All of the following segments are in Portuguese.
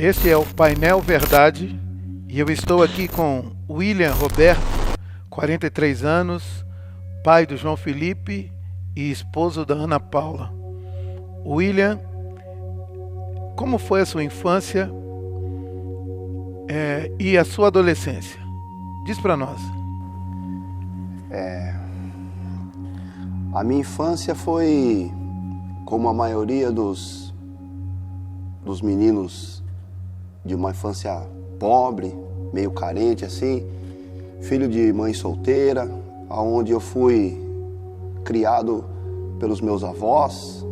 Este é o Painel Verdade e eu estou aqui com William Roberto, 43 anos, pai do João Felipe e esposo da Ana Paula. William, como foi a sua infância e a sua adolescência? Diz para nós. A minha infância foi como a maioria dos meninos de uma infância pobre, meio carente assim, filho de mãe solteira, onde eu fui criado pelos meus avós,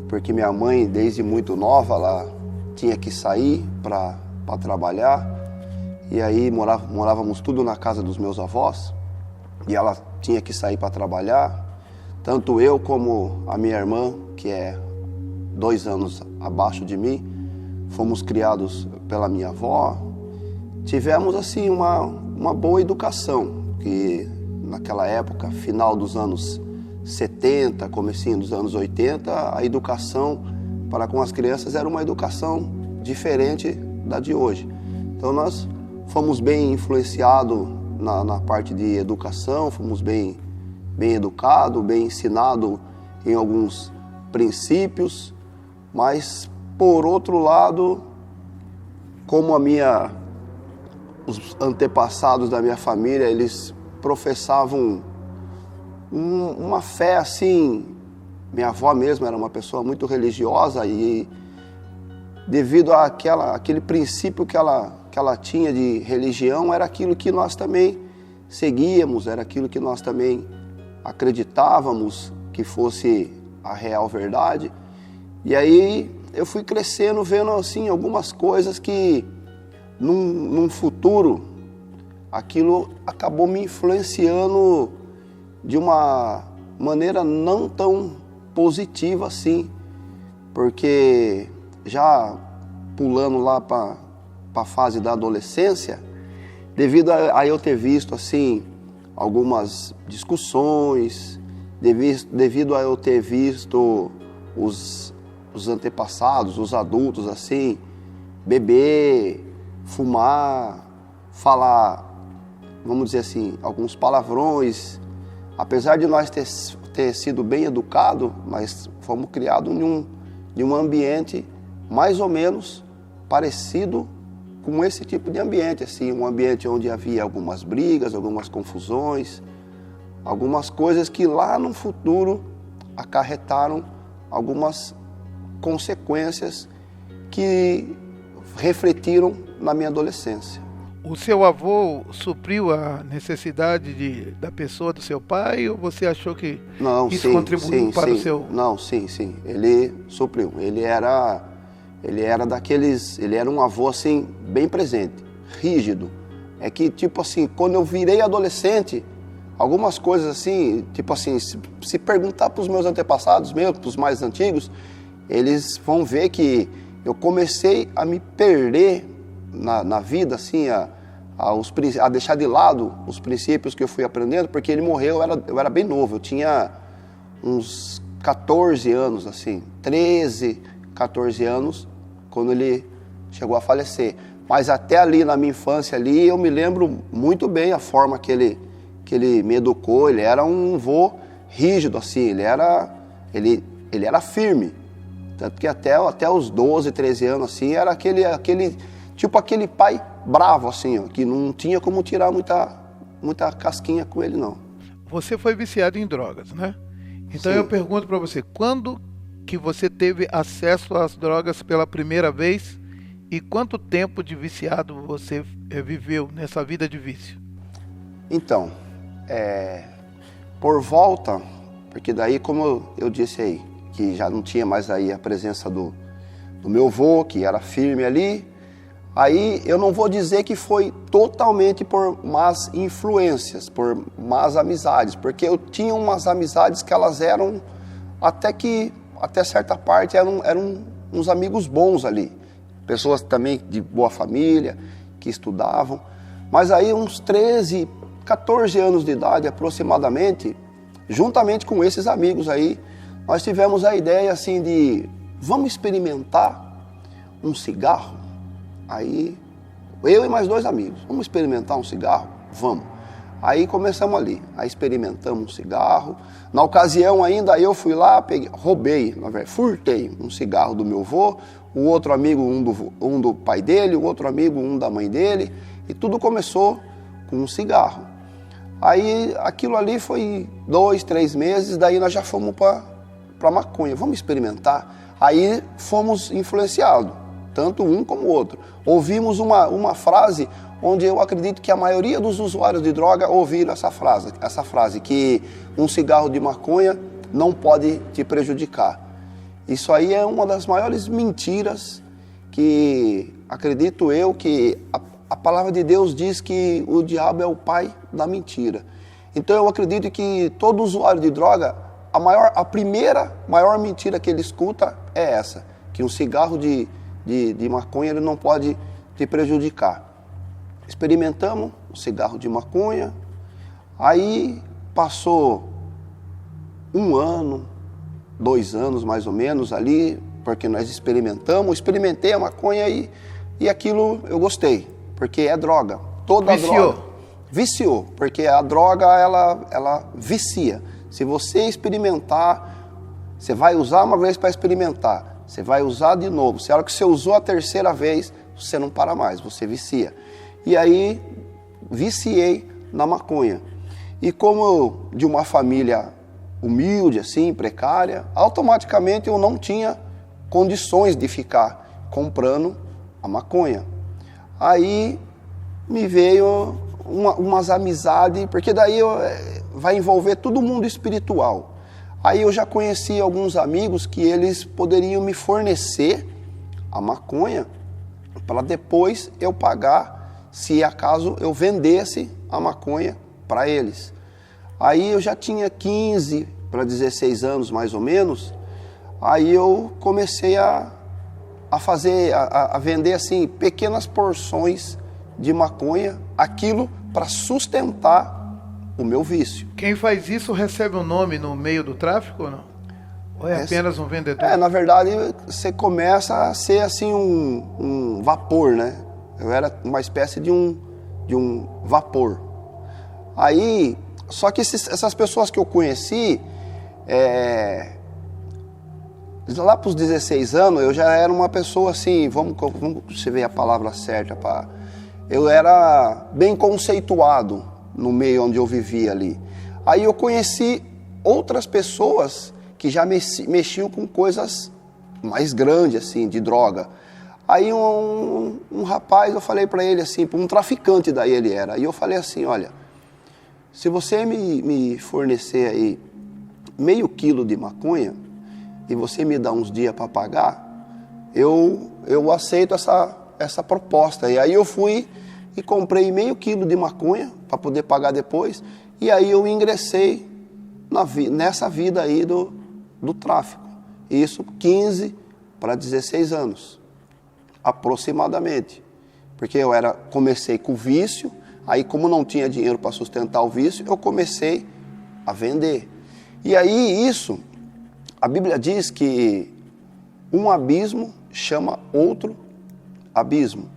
porque minha mãe desde muito nova ela tinha que sair para trabalhar, e aí morávamos tudo na casa dos meus avós, e ela tinha que sair para trabalhar, tanto eu como a minha irmã, que é 2 anos abaixo de mim, fomos criados pela minha avó. Tivemos assim uma boa educação, que naquela época, final dos anos 70, comecinho dos anos 80, a educação para com as crianças era uma educação diferente da de hoje. Então nós fomos bem influenciados na parte de educação, fomos bem educados, bem ensinados em alguns princípios, mas por outro lado, como os antepassados da minha família, eles professavam uma fé assim, minha avó mesmo era uma pessoa muito religiosa e devido àquele princípio que ela tinha de religião, era aquilo que nós também seguíamos, era aquilo que nós também acreditávamos que fosse a real verdade. E aí eu fui crescendo, vendo assim algumas coisas que num futuro aquilo acabou me influenciando de uma maneira não tão positiva assim, porque já pulando lá para a fase da adolescência, devido a eu ter visto assim algumas discussões, devido a eu ter visto os antepassados, os adultos assim, beber, fumar, falar, vamos dizer assim, alguns palavrões. Apesar de nós ter sido bem educados, nós fomos criados em um ambiente mais ou menos parecido com esse tipo de ambiente, assim, um ambiente onde havia algumas brigas, algumas confusões, algumas coisas que lá no futuro acarretaram algumas consequências que refletiram na minha adolescência. O seu avô supriu a necessidade da pessoa do seu pai, ou você achou que isso contribuiu para o seu... Não, sim, ele supriu. Ele era um avô assim, bem presente, rígido. É que, tipo assim, quando eu virei adolescente, algumas coisas assim, tipo assim, se perguntar para os meus antepassados mesmo, para os mais antigos, eles vão ver que eu comecei a me perder na vida, assim, a deixar de lado os princípios que eu fui aprendendo, porque ele morreu, eu era bem novo, eu tinha uns 14 anos, assim, 13, 14 anos, quando ele chegou a falecer. Mas até ali, na minha infância ali, eu me lembro muito bem a forma que ele me educou. Ele era um vô rígido, assim, ele era firme. Tanto que até os 12, 13 anos, assim, era aquele pai bravo, assim, ó, que não tinha como tirar muita casquinha com ele, não. Você foi viciado em drogas, né? Então Sim. Eu pergunto para você, quando que você teve acesso às drogas pela primeira vez e quanto tempo de viciado você viveu nessa vida de vício? Então, por volta, porque daí, como eu disse aí, que já não tinha mais aí a presença do meu avô, que era firme ali, aí eu não vou dizer que foi totalmente por más influências, por más amizades, porque eu tinha umas amizades que elas eram, até certa parte, eram uns amigos bons ali, pessoas também de boa família, que estudavam, mas aí uns 13, 14 anos de idade aproximadamente, juntamente com esses amigos aí, nós tivemos a ideia assim de, vamos experimentar um cigarro? Aí, eu e mais 2 amigos, vamos experimentar um cigarro? Vamos. Aí começamos ali, aí experimentamos um cigarro. Na ocasião ainda eu fui lá, roubei, na verdade, furtei um cigarro do meu avô, o outro amigo, um do pai dele, o outro amigo, um da mãe dele, e tudo começou com um cigarro. Aí aquilo ali foi 2, 3 meses, daí nós já fomos para maconha, vamos experimentar. Aí fomos influenciados, tanto um como o outro. Ouvimos uma frase onde eu acredito que a maioria dos usuários de droga ouviram essa frase, que um cigarro de maconha não pode te prejudicar. Isso aí é uma das maiores mentiras que acredito eu que a palavra de Deus diz que o diabo é o pai da mentira. Então eu acredito que todo usuário de droga, a primeira maior mentira que ele escuta é essa, que um cigarro de maconha ele não pode te prejudicar. Experimentamos o cigarro de maconha, aí passou 1 ano, 2 anos mais ou menos ali, porque nós experimentei a maconha e aquilo eu gostei, porque é droga. Toda Viciou. droga viciou, porque a droga ela vicia. Se você experimentar, você vai usar uma vez para experimentar, você vai usar de novo. Se a hora que você usou a 3ª vez, você não para mais, você vicia. E aí, viciei na maconha. E como eu, de uma família humilde, assim, precária, automaticamente eu não tinha condições de ficar comprando a maconha. Aí me veio umas amizades, porque daí vai envolver todo mundo espiritual. Aí eu já conheci alguns amigos que eles poderiam me fornecer a maconha para depois eu pagar, se acaso eu vendesse a maconha para eles. Aí eu já tinha 15 para 16 anos mais ou menos, aí eu comecei a vender assim pequenas porções de maconha, aquilo para sustentar o meu vício. Quem faz isso recebe um nome no meio do tráfico ou não? Ou é apenas um vendedor? Na verdade você começa a ser assim um vapor, né? Eu era uma espécie de um vapor. Aí, só que essas pessoas que eu conheci, lá para os 16 anos, eu já era uma pessoa assim, vamos você ver a palavra certa, eu era bem conceituado no meio onde eu vivia ali. Aí eu conheci outras pessoas que já mexiam com coisas mais grandes, assim, de droga. Aí um rapaz, eu falei para ele assim, um traficante daí ele era, e eu falei assim, olha, se você me fornecer aí meio quilo de maconha e você me dá uns dias para pagar, eu aceito essa proposta. E aí eu fui e comprei meio quilo de maconha para poder pagar depois, e aí eu ingressei nessa vida aí do tráfico. Isso 15 para 16 anos. Aproximadamente, porque comecei com o vício, aí como não tinha dinheiro para sustentar o vício, eu comecei a vender. E aí a Bíblia diz que um abismo chama outro abismo.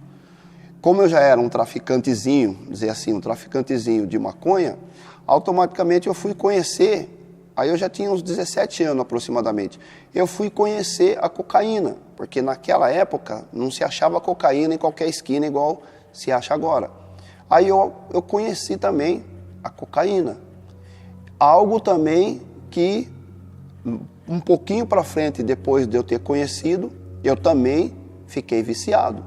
Como eu já era um traficantezinho, dizer assim, um traficantezinho de maconha, automaticamente eu fui conhecer, aí eu já tinha uns 17 anos aproximadamente, eu fui conhecer a cocaína, porque naquela época não se achava cocaína em qualquer esquina igual se acha agora. Aí eu conheci também a cocaína. Algo também que um pouquinho para frente, depois de eu ter conhecido, eu também fiquei viciado.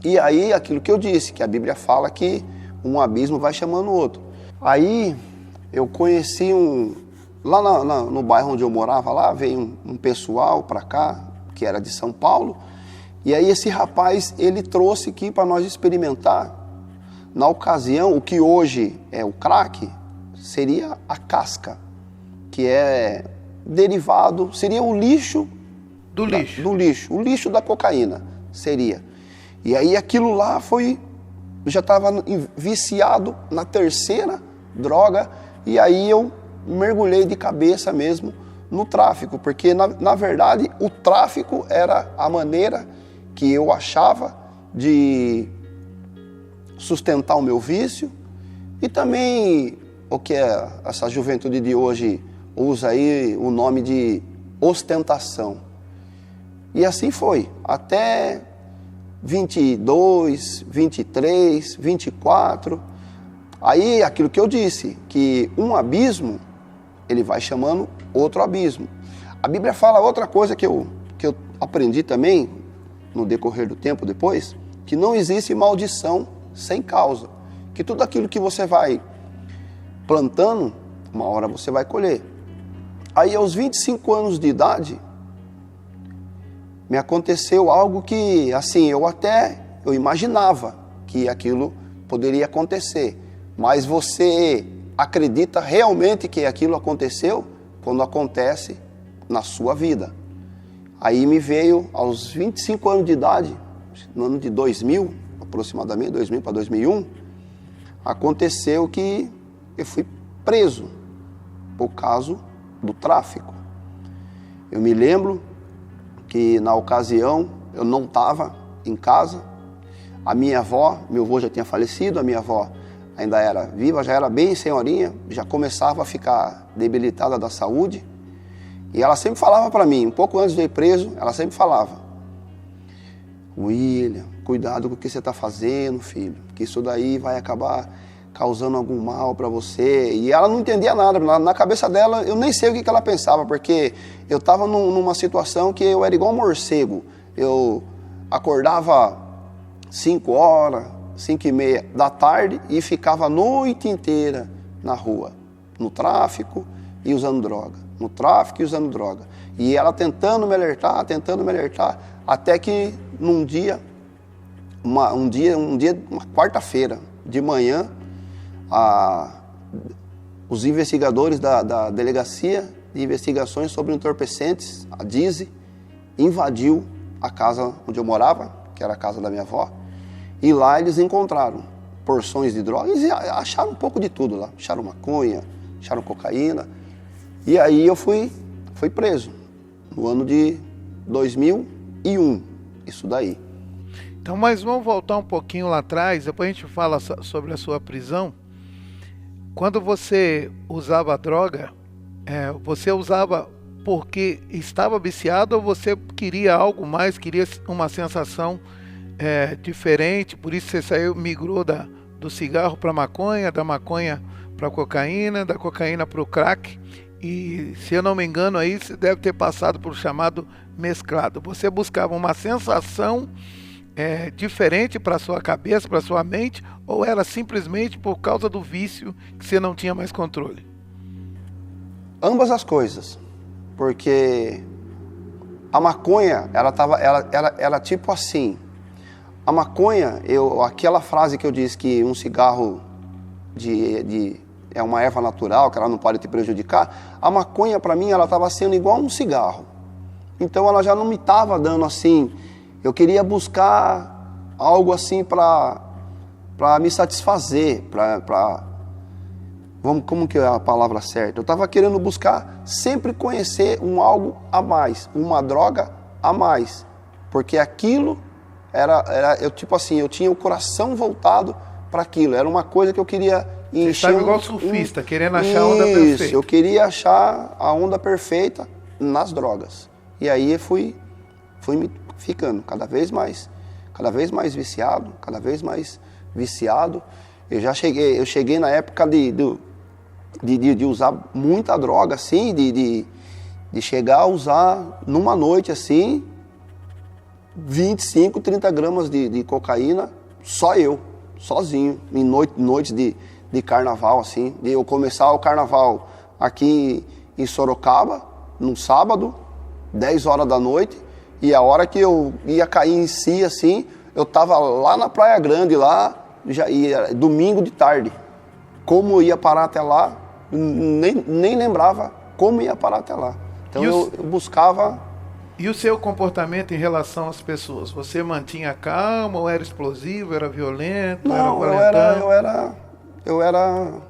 E aí aquilo que eu disse, que a Bíblia fala que um abismo vai chamando o outro. Aí eu conheci lá no bairro onde eu morava, lá veio um pessoal para cá, que era de São Paulo, e aí esse rapaz, ele trouxe aqui para nós experimentar. Na ocasião, o que hoje é o crack, seria a casca, que é derivado, seria o lixo do lixo. O lixo da cocaína, seria. E aí aquilo lá eu já estava viciado na 3ª droga, e aí eu mergulhei de cabeça mesmo no tráfico, porque na verdade o tráfico era a maneira que eu achava de sustentar o meu vício e também o que essa juventude de hoje usa aí o nome de ostentação. E assim foi, até 22, 23, 24. Aí aquilo que eu disse, que um abismo, ele vai chamando outro abismo. A Bíblia fala outra coisa que eu aprendi também, no decorrer do tempo depois, que não existe maldição sem causa. Que tudo aquilo que você vai plantando, uma hora você vai colher. Aí aos 25 anos de idade, me aconteceu algo que, assim, eu imaginava que aquilo poderia acontecer. Mas você acredita realmente que aquilo aconteceu quando acontece na sua vida. Aí me veio, aos 25 anos de idade, no ano de 2000, aproximadamente, 2000 para 2001, aconteceu que eu fui preso por causa do tráfico. Eu me lembro que na ocasião eu não estava em casa, a minha avó, meu avô já tinha falecido, a minha avó ainda era viva, já era bem senhorinha, já começava a ficar debilitada da saúde, e ela sempre falava para mim, um pouco antes de eu ir preso, ela sempre falava: William, cuidado com o que você está fazendo, filho, que isso daí vai acabar causando algum mal para você. E ela não entendia nada, na cabeça dela eu nem sei o que ela pensava, porque eu estava numa situação que eu era igual um morcego. Eu acordava 5 horas, 5h30 da tarde e ficava a noite inteira na rua, no tráfico e usando droga, no tráfico e usando droga. E ela tentando me alertar, até que num dia, uma quarta-feira de manhã, os investigadores da Delegacia de Investigações sobre Entorpecentes, a DISE, invadiu a casa onde eu morava, que era a casa da minha avó, e lá eles encontraram porções de drogas e acharam um pouco de tudo lá. Acharam maconha, acharam cocaína. E aí eu fui preso no ano de 2001, isso daí. Então, mas vamos voltar um pouquinho lá atrás, depois a gente fala sobre a sua prisão. Quando você usava droga, você usava porque estava viciado ou você queria algo mais, queria uma sensação diferente, por isso você migrou do cigarro para a maconha, da maconha para a cocaína, da cocaína para o crack, e se eu não me engano aí você deve ter passado por chamado mesclado. Você buscava uma sensação diferente para a sua cabeça, para a sua mente, ou era simplesmente por causa do vício que você não tinha mais controle? Ambas as coisas, porque a maconha, ela tipo assim, a maconha, aquela frase que eu disse que um cigarro é uma erva natural, que ela não pode te prejudicar, a maconha para mim ela estava sendo igual um cigarro, então ela já não me estava dando assim. Eu queria buscar algo assim para me satisfazer, como que é a palavra certa? Eu estava querendo buscar sempre conhecer algo a mais, uma droga a mais, porque aquilo eu tinha o coração voltado para aquilo, era uma coisa que eu queria encher. Você estava igual surfista, querendo achar a onda perfeita. Isso, eu queria achar a onda perfeita nas drogas. E aí eu fui me ficando cada vez mais viciado, Eu cheguei na época de usar muita droga, assim, de chegar a usar numa noite, assim, 25, 30 gramas de cocaína, só eu, sozinho, em noites de carnaval, assim, de eu começar o carnaval aqui em Sorocaba, num sábado, 10 horas da noite, e a hora que eu ia cair em si, assim, eu tava lá na Praia Grande, lá, já ia domingo de tarde. Como eu ia parar até lá, nem lembrava como ia parar até lá. Então eu buscava... E o seu comportamento em relação às pessoas? Você mantinha calma, ou era explosivo, era violento, não, era valentão?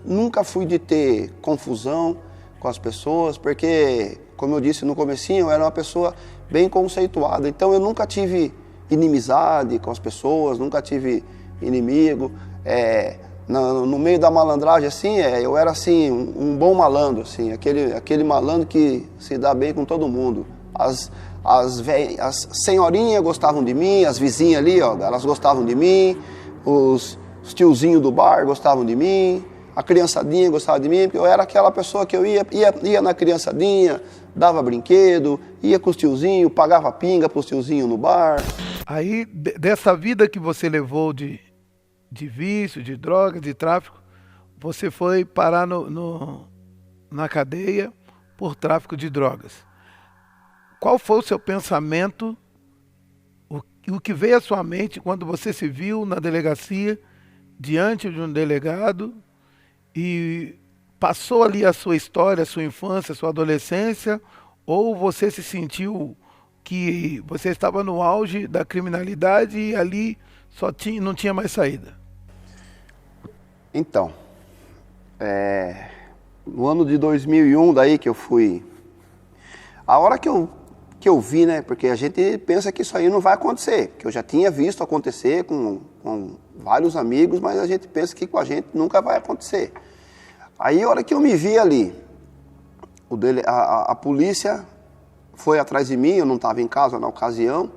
Nunca fui de ter confusão com as pessoas, porque, como eu disse no comecinho, eu era uma pessoa bem conceituada, então eu nunca tive inimizade com as pessoas, nunca tive inimigo. No meio da malandragem, assim, eu era assim, um bom malandro, assim, aquele malandro que se dá bem com todo mundo. As senhorinhas gostavam de mim, as vizinhas ali, ó, elas gostavam de mim, os tiozinhos do bar gostavam de mim, a criançadinha gostava de mim, porque eu era aquela pessoa que eu ia na criançadinha, dava brinquedo, ia com os tiozinhos, pagava pinga para os tiozinhos no bar. Aí, dessa vida que você levou de vício, de droga, de tráfico, você foi parar na cadeia por tráfico de drogas. Qual foi o seu pensamento, o que veio à sua mente quando você se viu na delegacia, diante de um delegado, e passou ali a sua história, a sua infância, a sua adolescência, ou você se sentiu que você estava no auge da criminalidade e ali não tinha mais saída? Então, no ano de 2001, daí que eu fui... A hora que eu vi, né, porque a gente pensa que isso aí não vai acontecer, que eu já tinha visto acontecer com vários amigos, mas a gente pensa que com a gente nunca vai acontecer. Aí, a hora que eu me vi ali, a polícia foi atrás de mim, eu não estava em casa na ocasião,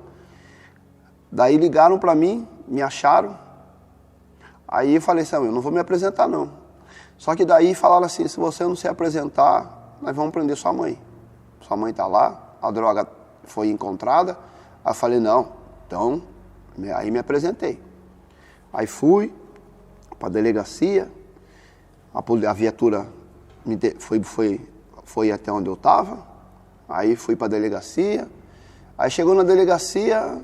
daí ligaram para mim, me acharam, aí eu falei assim, eu não vou me apresentar não. Só que daí falaram assim, se você não se apresentar, nós vamos prender sua mãe. Sua mãe está lá, a droga foi encontrada. Aí eu falei, não, então, aí me apresentei. Aí fui para a delegacia, a viatura foi até onde eu estava, aí fui para a delegacia, aí chegou na delegacia,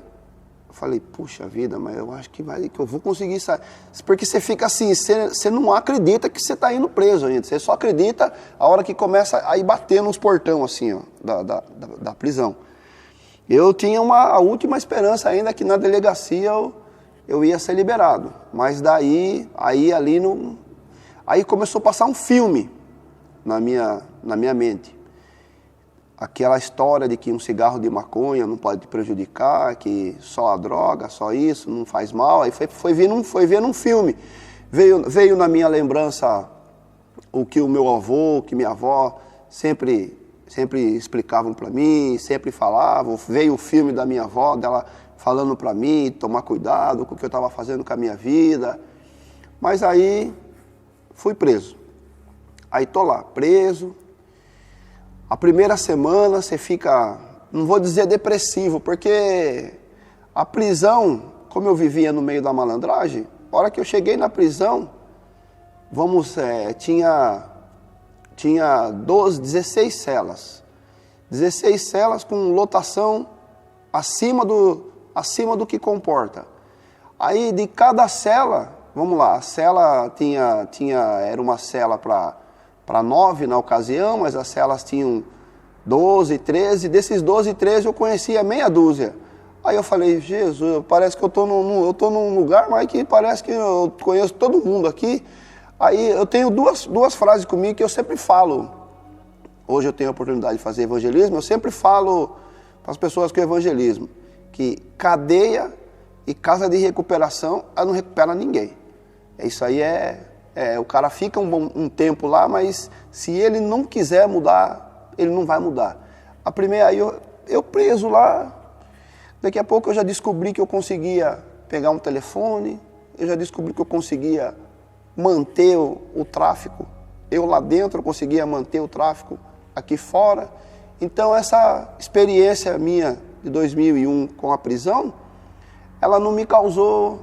falei, puxa vida, mas eu acho que eu vou conseguir sair. Porque você fica assim, você não acredita que você está indo preso ainda, você só acredita a hora que começa a ir bater nos portão assim, ó, da prisão. Eu tinha a última esperança ainda que na delegacia eu ia ser liberado, mas daí, aí começou a passar um filme na minha mente. Aquela história de que um cigarro de maconha não pode te prejudicar, que só a droga, só isso, não faz mal. Aí foi vendo um filme. Veio na minha lembrança o que o meu avô, que minha avó sempre explicavam para mim, sempre falavam. Veio o filme da minha avó, dela falando para mim, tomar cuidado com o que eu estava fazendo com a minha vida. Mas aí fui preso. Aí tô lá, preso. A primeira semana você fica, não vou dizer depressivo, porque a prisão, como eu vivia no meio da malandragem, a hora que eu cheguei na prisão, tinha 16 celas. 16 celas com lotação acima do que comporta. Aí de cada cela, vamos lá, a cela era uma cela para 9 na ocasião, mas as celas tinham 12, 13, desses 12, 13 eu conhecia meia dúzia. Aí eu falei, Jesus, parece que eu estou num lugar, mas que parece que eu conheço todo mundo aqui. Aí eu tenho duas frases comigo que eu sempre falo. Hoje eu tenho a oportunidade de fazer evangelismo, eu sempre falo para as pessoas que o evangelismo, que cadeia e casa de recuperação, ela não recupera ninguém. Isso aí o cara fica um tempo lá, mas se ele não quiser mudar, ele não vai mudar. A primeira, aí eu preso lá, daqui a pouco eu já descobri que eu conseguia pegar um telefone, eu já descobri que eu conseguia manter o tráfico. Eu lá dentro eu conseguia manter o tráfico aqui fora. Então essa experiência minha de 2001 com a prisão, ela não me causou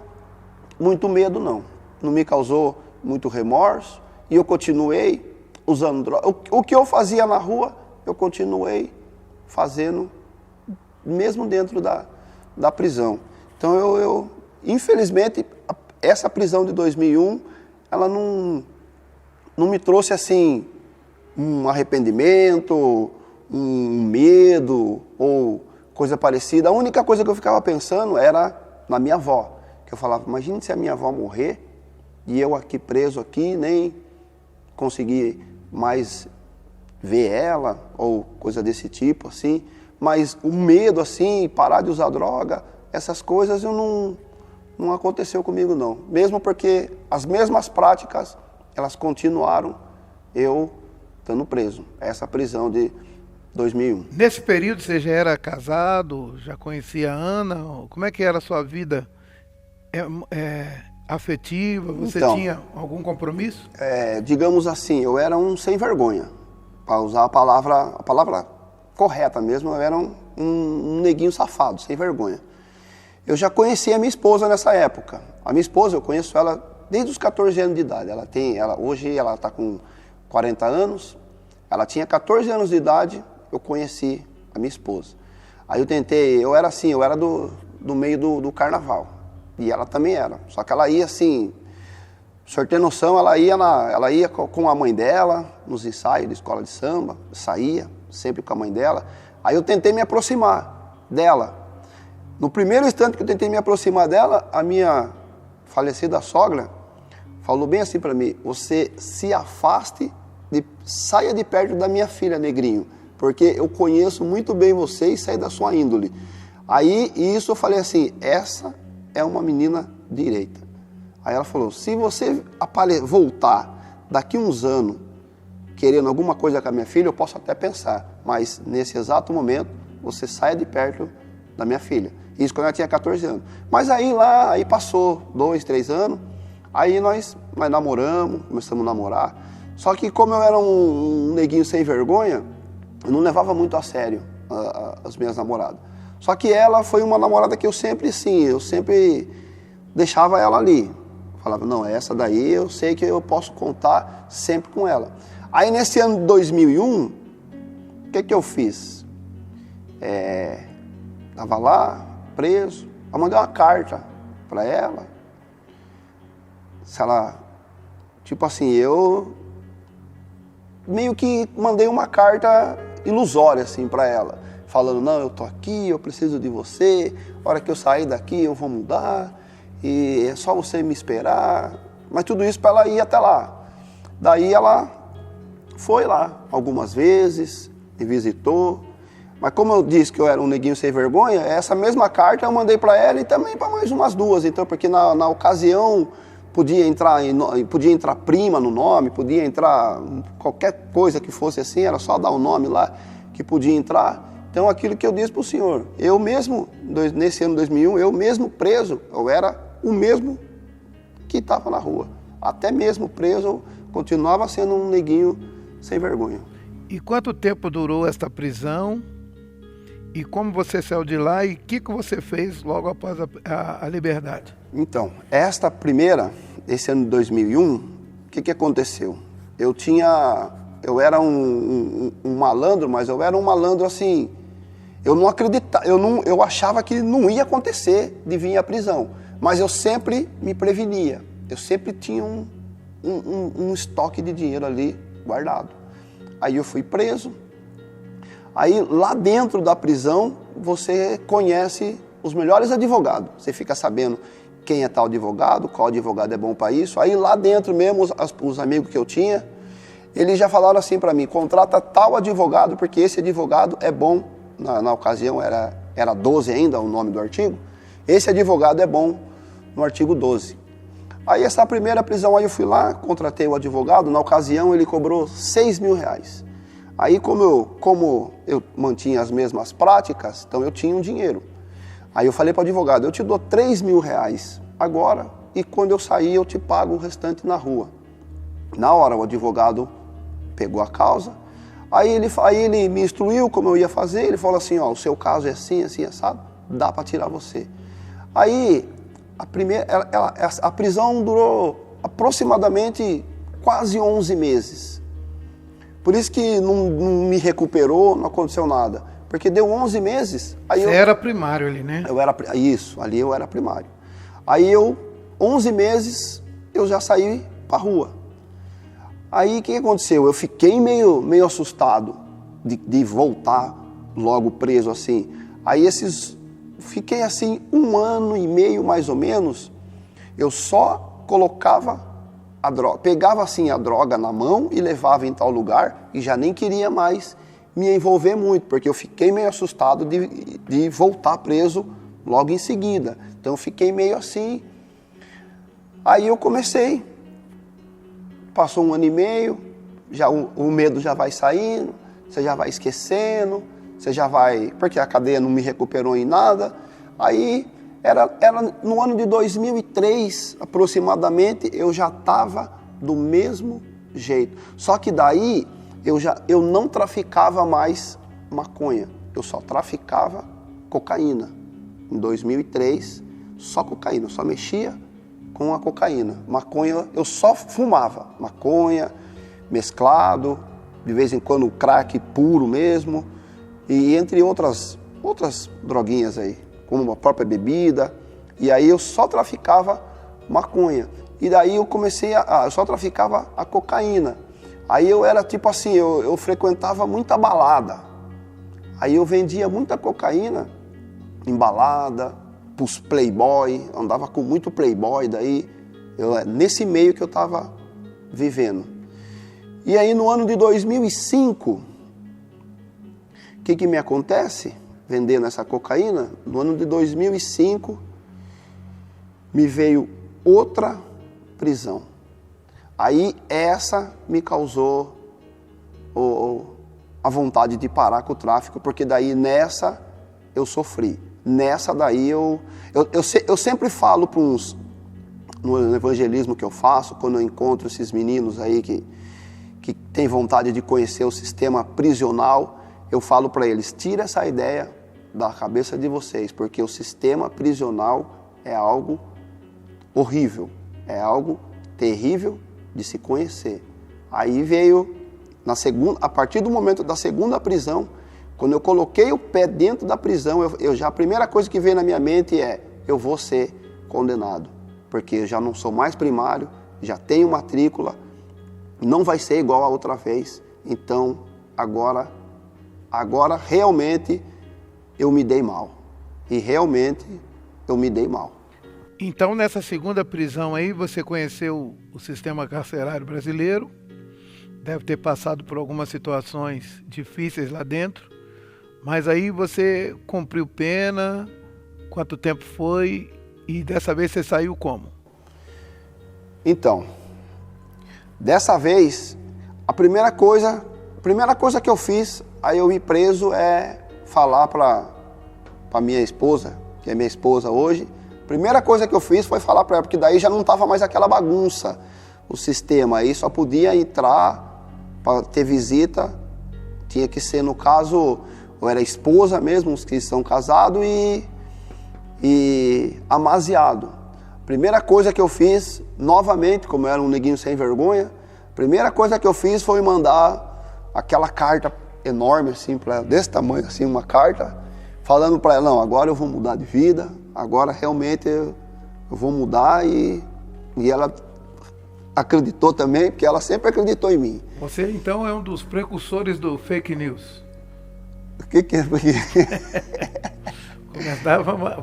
muito medo não. Não me causou muito remorso, e eu continuei usando droga. O que eu fazia na rua, eu continuei fazendo, mesmo dentro da prisão. Então infelizmente, essa prisão de 2001, ela não me trouxe assim, um arrependimento, um medo, ou coisa parecida. A única coisa que eu ficava pensando era na minha avó, que eu falava, imagine se a minha avó morrer, e eu aqui preso aqui, nem consegui mais ver ela, ou coisa desse tipo, assim. Mas o medo, assim, parar de usar droga, essas coisas não aconteceu comigo não. Mesmo porque as mesmas práticas, elas continuaram eu estando preso. Essa prisão de 2001. Nesse período você já era casado, já conhecia a Ana? Como é que era a sua vida afetiva? Você Então, tinha algum compromisso? Digamos assim, eu era um sem vergonha. Para usar a palavra correta mesmo, eu era um neguinho safado, sem vergonha. Eu já conhecia a minha esposa nessa época. A minha esposa, eu conheço ela desde os 14 anos de idade. Hoje ela está com 40 anos. Ela tinha 14 anos de idade, eu conheci a minha esposa. Aí eu era do meio do carnaval. E ela também era. Só que ela ia assim, o senhor tem noção, ela ia com a mãe dela, nos ensaios de escola de samba, saía sempre com a mãe dela. Aí eu tentei me aproximar dela. No primeiro instante que eu tentei me aproximar dela, a minha falecida sogra falou bem assim para mim: você se afaste, saia de perto da minha filha, negrinho, porque eu conheço muito bem você e sei da sua índole. Aí isso eu falei assim: essa é uma menina direita. Aí ela falou: se você voltar daqui uns anos querendo alguma coisa com a minha filha, eu posso até pensar, mas nesse exato momento você saia de perto da minha filha. Isso quando ela tinha 14 anos. Mas aí passou 2, 3 anos, aí nós namoramos, começamos a namorar. Só que como eu era um neguinho sem vergonha, eu não levava muito a sério as minhas namoradas. Só que ela foi uma namorada que eu sempre deixava ela ali. Falava, não, essa daí eu sei que eu posso contar sempre com ela. Aí nesse ano de 2001, o que eu fiz? Estava lá, preso, eu mandei uma carta para ela. Se ela, tipo assim, eu meio que mandei uma carta ilusória assim para ela, falando, não, eu tô aqui, eu preciso de você, a hora que eu sair daqui eu vou mudar, e é só você me esperar. Mas tudo isso para ela ir até lá. Daí ela foi lá algumas vezes, me visitou. Mas como eu disse que eu era um neguinho sem vergonha, essa mesma carta eu mandei para ela e também para mais umas duas. Então, porque na ocasião podia entrar prima no nome, podia entrar qualquer coisa que fosse assim, era só dar o nome lá que podia entrar. Então, aquilo que eu disse para o senhor, eu mesmo, nesse ano 2001, eu mesmo preso, eu era o mesmo que estava na rua. Até mesmo preso, eu continuava sendo um neguinho sem vergonha. E quanto tempo durou esta prisão? E como você saiu de lá e o que você fez logo após a liberdade? Então, esse ano de 2001, o que aconteceu? Eu era um malandro, mas eu era um malandro assim, eu não acreditava, eu achava que não ia acontecer de vir à prisão, mas eu sempre me prevenia, eu sempre tinha um estoque de dinheiro ali guardado. Aí eu fui preso. Aí lá dentro da prisão você conhece os melhores advogados. Você fica sabendo quem é tal advogado, qual advogado é bom para isso. Aí lá dentro mesmo, os amigos que eu tinha, eles já falaram assim para mim, contrata tal advogado, porque esse advogado é bom. Na ocasião era 12 ainda o nome do artigo. Esse advogado é bom no artigo 12. Aí essa primeira prisão, aí eu fui lá, contratei o advogado, na ocasião ele cobrou R$6.000. Aí como eu mantinha as mesmas práticas, então eu tinha um dinheiro. Aí eu falei para o advogado, eu te dou R$3.000 agora e quando eu sair eu te pago o restante na rua. Na hora o advogado pegou a causa, aí ele me instruiu como eu ia fazer, ele falou assim, ó, o seu caso é assim, assim, assado, dá para tirar você. Aí a prisão durou aproximadamente quase 11 meses. Por isso que não me recuperou, não aconteceu nada. Porque deu 11 meses... Você era primário ali, né? Ali eu era primário. Aí 11 meses, eu já saí pra rua. Aí o que aconteceu? Eu fiquei meio assustado de voltar logo preso assim. Aí fiquei assim 1 ano e meio mais ou menos, eu só colocava a droga, pegava assim a droga na mão e levava em tal lugar e já nem queria mais me envolver muito, porque eu fiquei meio assustado de voltar preso logo em seguida. Então eu fiquei meio assim. Aí eu comecei. Passou 1 ano e meio, já o medo já vai saindo, você já vai esquecendo, você já vai... Porque a cadeia não me recuperou em nada. Aí, era no ano de 2003, aproximadamente, eu já estava do mesmo jeito. Só que daí, eu não traficava mais maconha, eu só traficava cocaína. Em 2003, só cocaína, eu só mexia com a cocaína. Maconha, eu só fumava. Maconha, mesclado, de vez em quando crack puro mesmo, e entre outras droguinhas aí, como a própria bebida. E aí eu só traficava maconha. E daí eu comecei eu só traficava a cocaína. Aí eu era tipo assim, eu frequentava muita balada. Aí eu vendia muita cocaína em balada, pros playboy, andava com muito playboy, daí nesse meio que eu estava vivendo. E aí no ano de 2005, o que me acontece? Vendendo essa cocaína, no ano de 2005, me veio outra prisão. Aí essa me causou a vontade de parar com o tráfico, porque daí nessa eu sofri. Nessa daí eu sempre falo para uns, no evangelismo que eu faço, quando eu encontro esses meninos aí que têm vontade de conhecer o sistema prisional, eu falo para eles, tira essa ideia da cabeça de vocês, porque o sistema prisional é algo horrível, é algo terrível de se conhecer. Aí veio, a partir do momento da segunda prisão, quando eu coloquei o pé dentro da prisão, a primeira coisa que veio na minha mente é, eu vou ser condenado, porque eu já não sou mais primário, já tenho matrícula, não vai ser igual a outra vez, então agora realmente eu me dei mal, e realmente eu me dei mal. Então nessa segunda prisão aí, você conheceu o sistema carcerário brasileiro, deve ter passado por algumas situações difíceis lá dentro, mas aí você cumpriu pena, quanto tempo foi e dessa vez você saiu como? Então, dessa vez, a primeira coisa que eu fiz, aí eu ir preso é falar para minha esposa, que é minha esposa hoje, a primeira coisa que eu fiz foi falar para ela, porque daí já não estava mais aquela bagunça, o sistema aí só podia entrar para ter visita, tinha que ser no caso... ou era esposa mesmo, os que são casados e amaziado. Primeira coisa que eu fiz, novamente, como eu era um neguinho sem vergonha, primeira coisa que eu fiz foi mandar aquela carta enorme, assim, para ela, desse tamanho, assim, uma carta, falando para ela, não, agora eu vou mudar de vida, agora realmente eu vou mudar e ela acreditou também, porque ela sempre acreditou em mim. Você então é um dos precursores do fake news. O que é?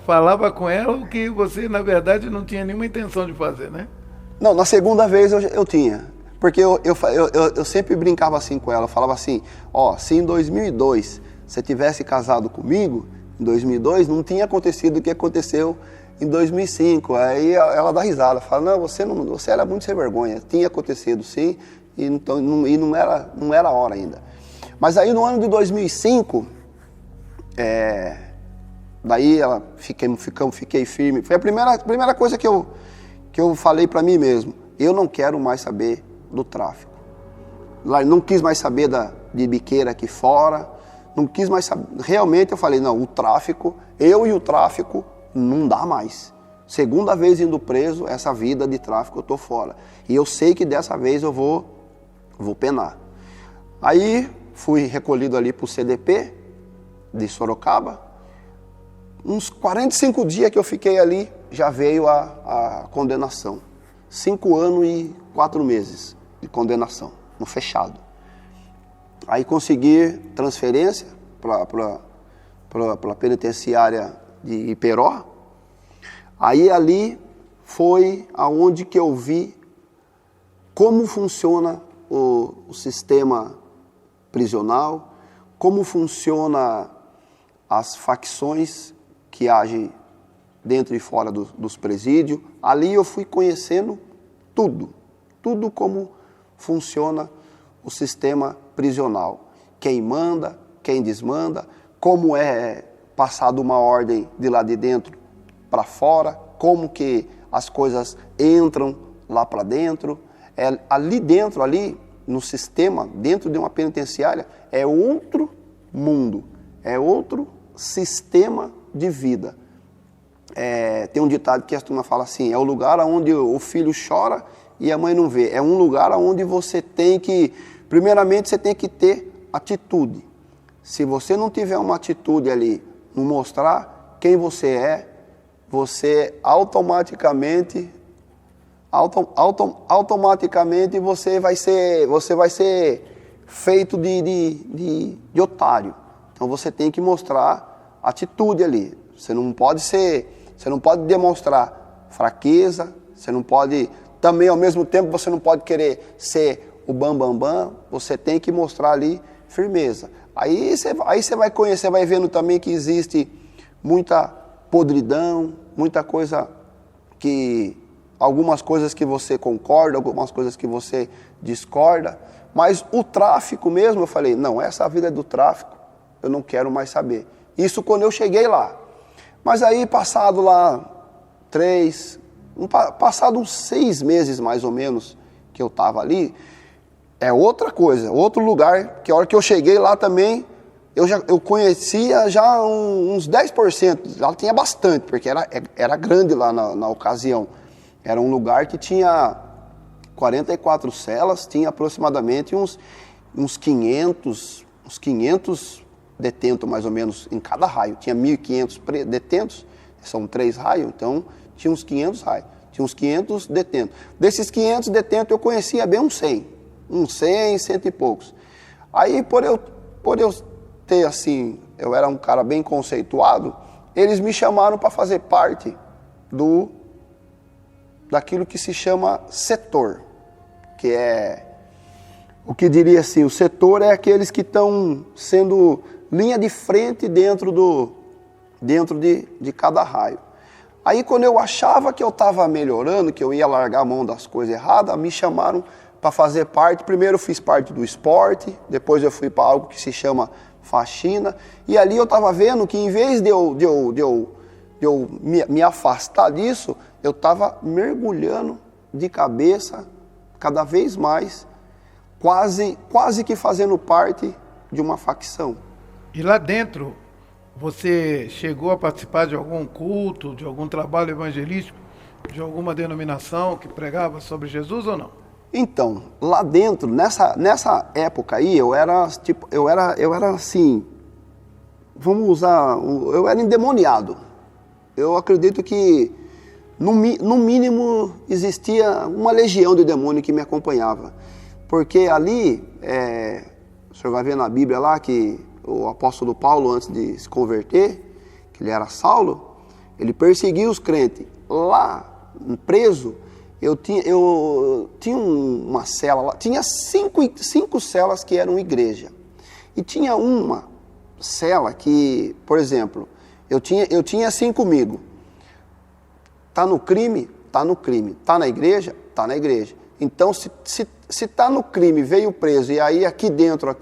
Falava com ela o que você, na verdade, não tinha nenhuma intenção de fazer, né? Não, na segunda vez eu tinha. Porque eu sempre brincava assim com ela, eu falava assim, se em 2002 você tivesse casado comigo, em 2002 não tinha acontecido o que aconteceu em 2005. Aí ela dá risada, fala, não, você era muito sem vergonha, tinha acontecido sim, e não era a hora ainda. Mas aí no ano de 2005, daí fiquei firme. Foi a primeira coisa que eu falei para mim mesmo. Eu não quero mais saber do tráfico. Não quis mais saber de biqueira aqui fora. Não quis mais saber. Realmente eu falei, não, o tráfico não dá mais. Segunda vez indo preso, essa vida de tráfico eu tô fora. E eu sei que dessa vez eu vou penar. Aí fui recolhido ali para o CDP de Sorocaba. Uns 45 dias que eu fiquei ali, já veio a condenação. 5 anos e 4 meses de condenação, no fechado. Aí consegui transferência para a penitenciária de Iperó. Aí ali foi aonde que eu vi como funciona o sistema prisional, como funciona as facções que agem dentro e fora dos presídios. Ali eu fui conhecendo tudo como funciona o sistema prisional. Quem manda, quem desmanda, como é passado uma ordem de lá de dentro para fora, como que as coisas entram lá para dentro. Ali dentro, ali no sistema, dentro de uma penitenciária, é outro mundo, é outro sistema de vida. Tem um ditado que a turma fala assim, é o lugar onde o filho chora e a mãe não vê. É um lugar onde você tem que, primeiramente, você tem que ter atitude. Se você não tiver uma atitude ali, não mostrar quem você é, você automaticamente você vai ser feito de otário. Então você tem que mostrar atitude ali. Você não pode demonstrar fraqueza, você não pode, também ao mesmo tempo você não pode querer ser o bambambam, você tem que mostrar ali firmeza. Aí você vai conhecer, vai vendo também que existe muita podridão, muita coisa que, algumas coisas que você concorda, algumas coisas que você discorda, mas o tráfico mesmo, eu falei, não, essa vida do tráfico, eu não quero mais saber. Isso quando eu cheguei lá. Mas aí, passado lá passado uns 6 meses mais ou menos que eu estava ali, é outra coisa, outro lugar, que a hora que eu cheguei lá também, eu conhecia já uns 10%, lá tinha bastante, porque era grande lá na ocasião. Era um lugar que tinha 44 celas, tinha aproximadamente uns 500 detentos mais ou menos em cada raio. Tinha 1.500 detentos, são 3 raios, então tinha uns 500 raios, tinha uns 500 detentos. Desses 500 detentos eu conhecia bem uns 100 e poucos. Aí por eu ter assim, eu era um cara bem conceituado, eles me chamaram para fazer parte daquilo que se chama setor, que é, o que diria assim, o setor é aqueles que estão sendo linha de frente dentro de cada raio. Aí quando eu achava que eu estava melhorando, que eu ia largar a mão das coisas erradas, me chamaram para fazer parte. Primeiro eu fiz parte do esporte, depois eu fui para algo que se chama faxina, e ali eu estava vendo que em vez de eu me afastar disso, eu estava mergulhando de cabeça cada vez mais, quase que fazendo parte de uma facção. E lá dentro, você chegou a participar de algum culto, de algum trabalho evangelístico, de alguma denominação que pregava sobre Jesus ou não? Então, lá dentro, nessa época aí, eu era assim, eu era endemoniado. Eu acredito que, no mínimo, existia uma legião de demônio que me acompanhava. Porque ali, o senhor vai ver na Bíblia lá que o apóstolo Paulo, antes de se converter, que ele era Saulo, ele perseguia os crentes. Lá, preso, eu tinha uma cela lá, tinha cinco celas que eram igreja. E tinha uma cela que, por exemplo, eu tinha assim comigo. Tá no crime? Tá no crime. Tá na igreja? Tá na igreja. Então, se tá no crime, veio preso, e aí aqui dentro,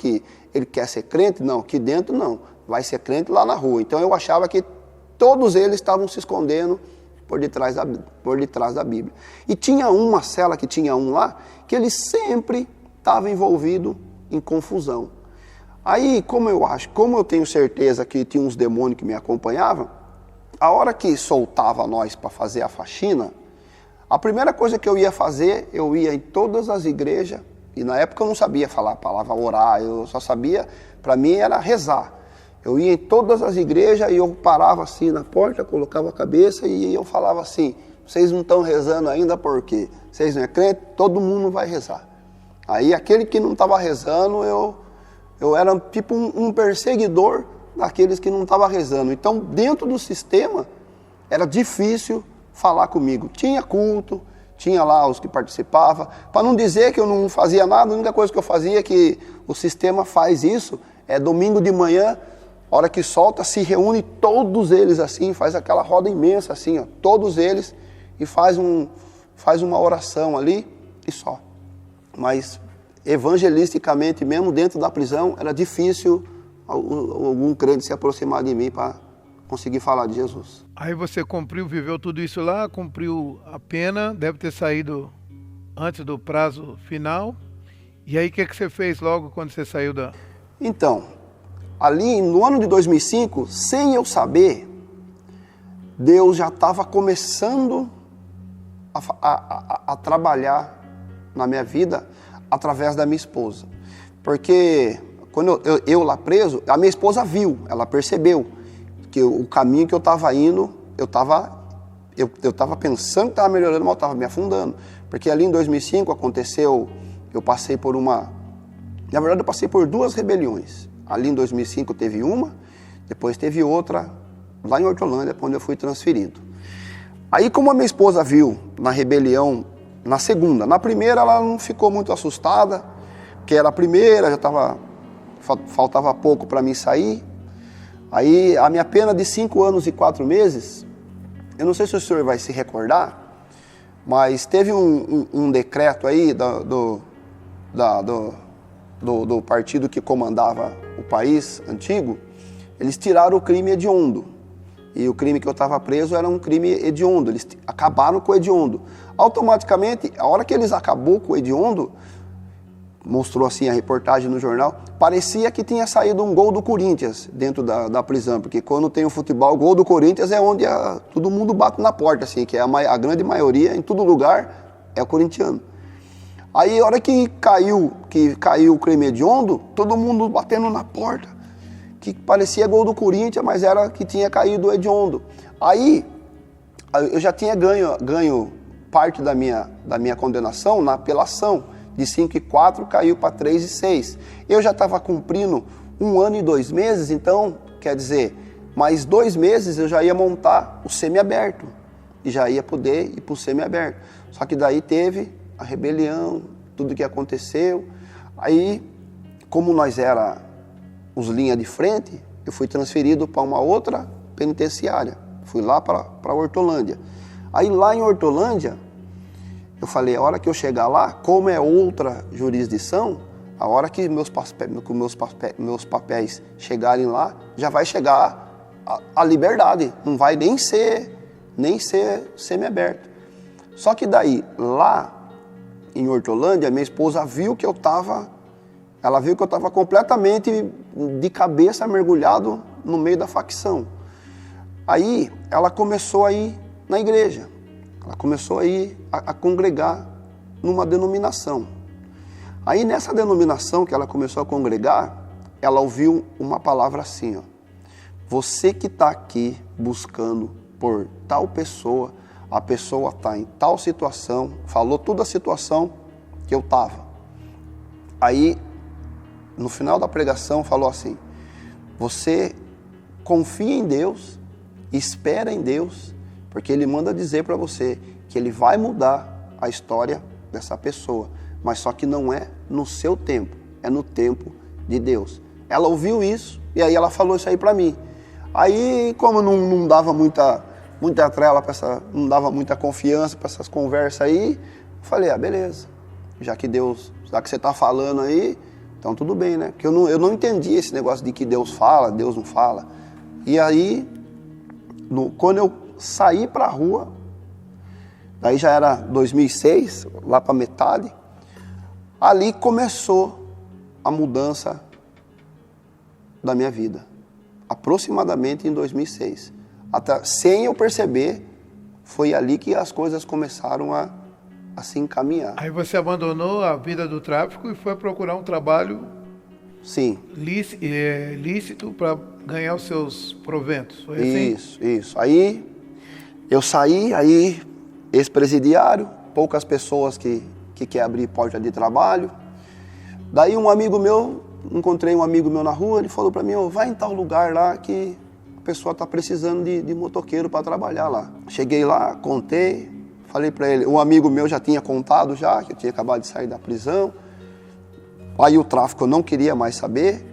ele quer ser crente? Não, aqui dentro não. Vai ser crente lá na rua. Então eu achava que todos eles estavam se escondendo por detrás da Bíblia. E tinha uma cela que tinha um lá, que ele sempre estava envolvido em confusão. Aí, como eu tenho certeza que tinha uns demônios que me acompanhavam, a hora que soltava nós para fazer a faxina, a primeira coisa que eu ia fazer, eu ia em todas as igrejas, e na época eu não sabia falar a palavra orar, eu só sabia, para mim era rezar. Eu ia em todas as igrejas e eu parava assim na porta, colocava a cabeça e eu falava assim, vocês não estão rezando ainda por quê? Vocês não é crente? Todo mundo vai rezar. Aí aquele que não estava rezando, eu era tipo um perseguidor daqueles que não estavam rezando. Então dentro do sistema era difícil falar comigo. Tinha culto, tinha lá os que participavam. Para não dizer que eu não fazia nada, a única coisa que eu fazia é que o sistema faz isso, é domingo de manhã, A hora que solta, se reúne todos eles assim, faz aquela roda imensa assim, ó, todos eles, e faz uma oração ali e só. Mas evangelisticamente, mesmo dentro da prisão, era difícil algum crente se aproximar de mim para conseguir falar de Jesus. Aí você viveu tudo isso lá, cumpriu a pena, deve ter saído antes do prazo final. E aí o que você fez logo quando você saiu da... Então, ali no ano de 2005, sem eu saber, Deus já estava começando a trabalhar na minha vida através da minha esposa. Porque quando eu lá preso, a minha esposa viu, ela percebeu que o caminho que eu estava indo, eu estava pensando que estava melhorando, mas eu estava me afundando. Porque ali em 2005 aconteceu, eu passei por na verdade eu passei por 2 rebeliões. Ali em 2005 teve uma, depois teve outra lá em Hortolândia, onde eu fui transferido. Aí como a minha esposa viu na rebelião, na segunda, na primeira ela não ficou muito assustada, porque era a primeira, faltava pouco para mim sair. Aí a minha pena de 5 anos e 4 meses, eu não sei se o senhor vai se recordar, mas teve um decreto aí do partido que comandava o país antigo, eles tiraram o crime hediondo. E o crime que eu estava preso era um crime hediondo, eles acabaram com o hediondo. Automaticamente, a hora que eles acabou com o hediondo, mostrou assim a reportagem no jornal, parecia que tinha saído um gol do Corinthians dentro da prisão, porque quando tem o futebol, o gol do Corinthians é onde todo mundo bate na porta, assim, que é a grande maioria, em todo lugar, é o corintiano. Aí a hora que caiu o crime hediondo, todo mundo batendo na porta, que parecia gol do Corinthians, mas era que tinha caído o hediondo. Aí eu já tinha ganho parte da minha condenação na apelação, de 5 e 4 caiu para 3 e 6. Eu já estava cumprindo 1 ano e 2 meses, então, quer dizer, mais 2 meses eu já ia montar o semiaberto. E já ia poder ir para o semiaberto. Só que daí teve a rebelião, tudo que aconteceu. Aí, como nós era os linha de frente, eu fui transferido para uma outra penitenciária. Fui lá para Hortolândia. Aí lá em Hortolândia, eu falei, a hora que eu chegar lá, como é outra jurisdição, a hora que meus papéis chegarem lá, já vai chegar a liberdade, não vai nem ser semiaberto. Só que daí, lá em Hortolândia, minha esposa viu que eu estava completamente de cabeça mergulhado no meio da facção. Aí ela começou a ir na igreja. Ela começou a ir a congregar numa denominação. Aí nessa denominação que ela começou a congregar, ela ouviu uma palavra assim, ó. Você que está aqui buscando por tal pessoa, a pessoa está em tal situação, falou toda a situação que eu estava. Aí, no final da pregação, falou assim, você confia em Deus, espera em Deus, porque Ele manda dizer para você que Ele vai mudar a história dessa pessoa, mas só que não é no seu tempo, é no tempo de Deus. Ela ouviu isso e aí ela falou isso aí para mim. Aí, como não dava muita trela, não dava muita confiança para essas conversas aí, eu falei, beleza, já que você está falando aí, então tudo bem, né? Porque eu não entendi esse negócio de que Deus fala, Deus não fala. E aí, quando eu saí para a rua, daí já era 2006, lá para metade, ali começou a mudança da minha vida, aproximadamente em 2006. Até, sem eu perceber, foi ali que as coisas começaram a se encaminhar. Aí você abandonou a vida do tráfico e foi procurar um trabalho Sim. lícito para ganhar os seus proventos, foi assim? Isso. Aí eu saí, aí ex-presidiário, poucas pessoas que quer abrir porta de trabalho. Daí encontrei um amigo meu na rua, ele falou para mim, vai em tal lugar lá que a pessoa está precisando de motoqueiro para trabalhar lá. Cheguei lá, contei, falei para ele, um amigo meu já tinha contado que eu tinha acabado de sair da prisão. Aí o tráfico eu não queria mais saber.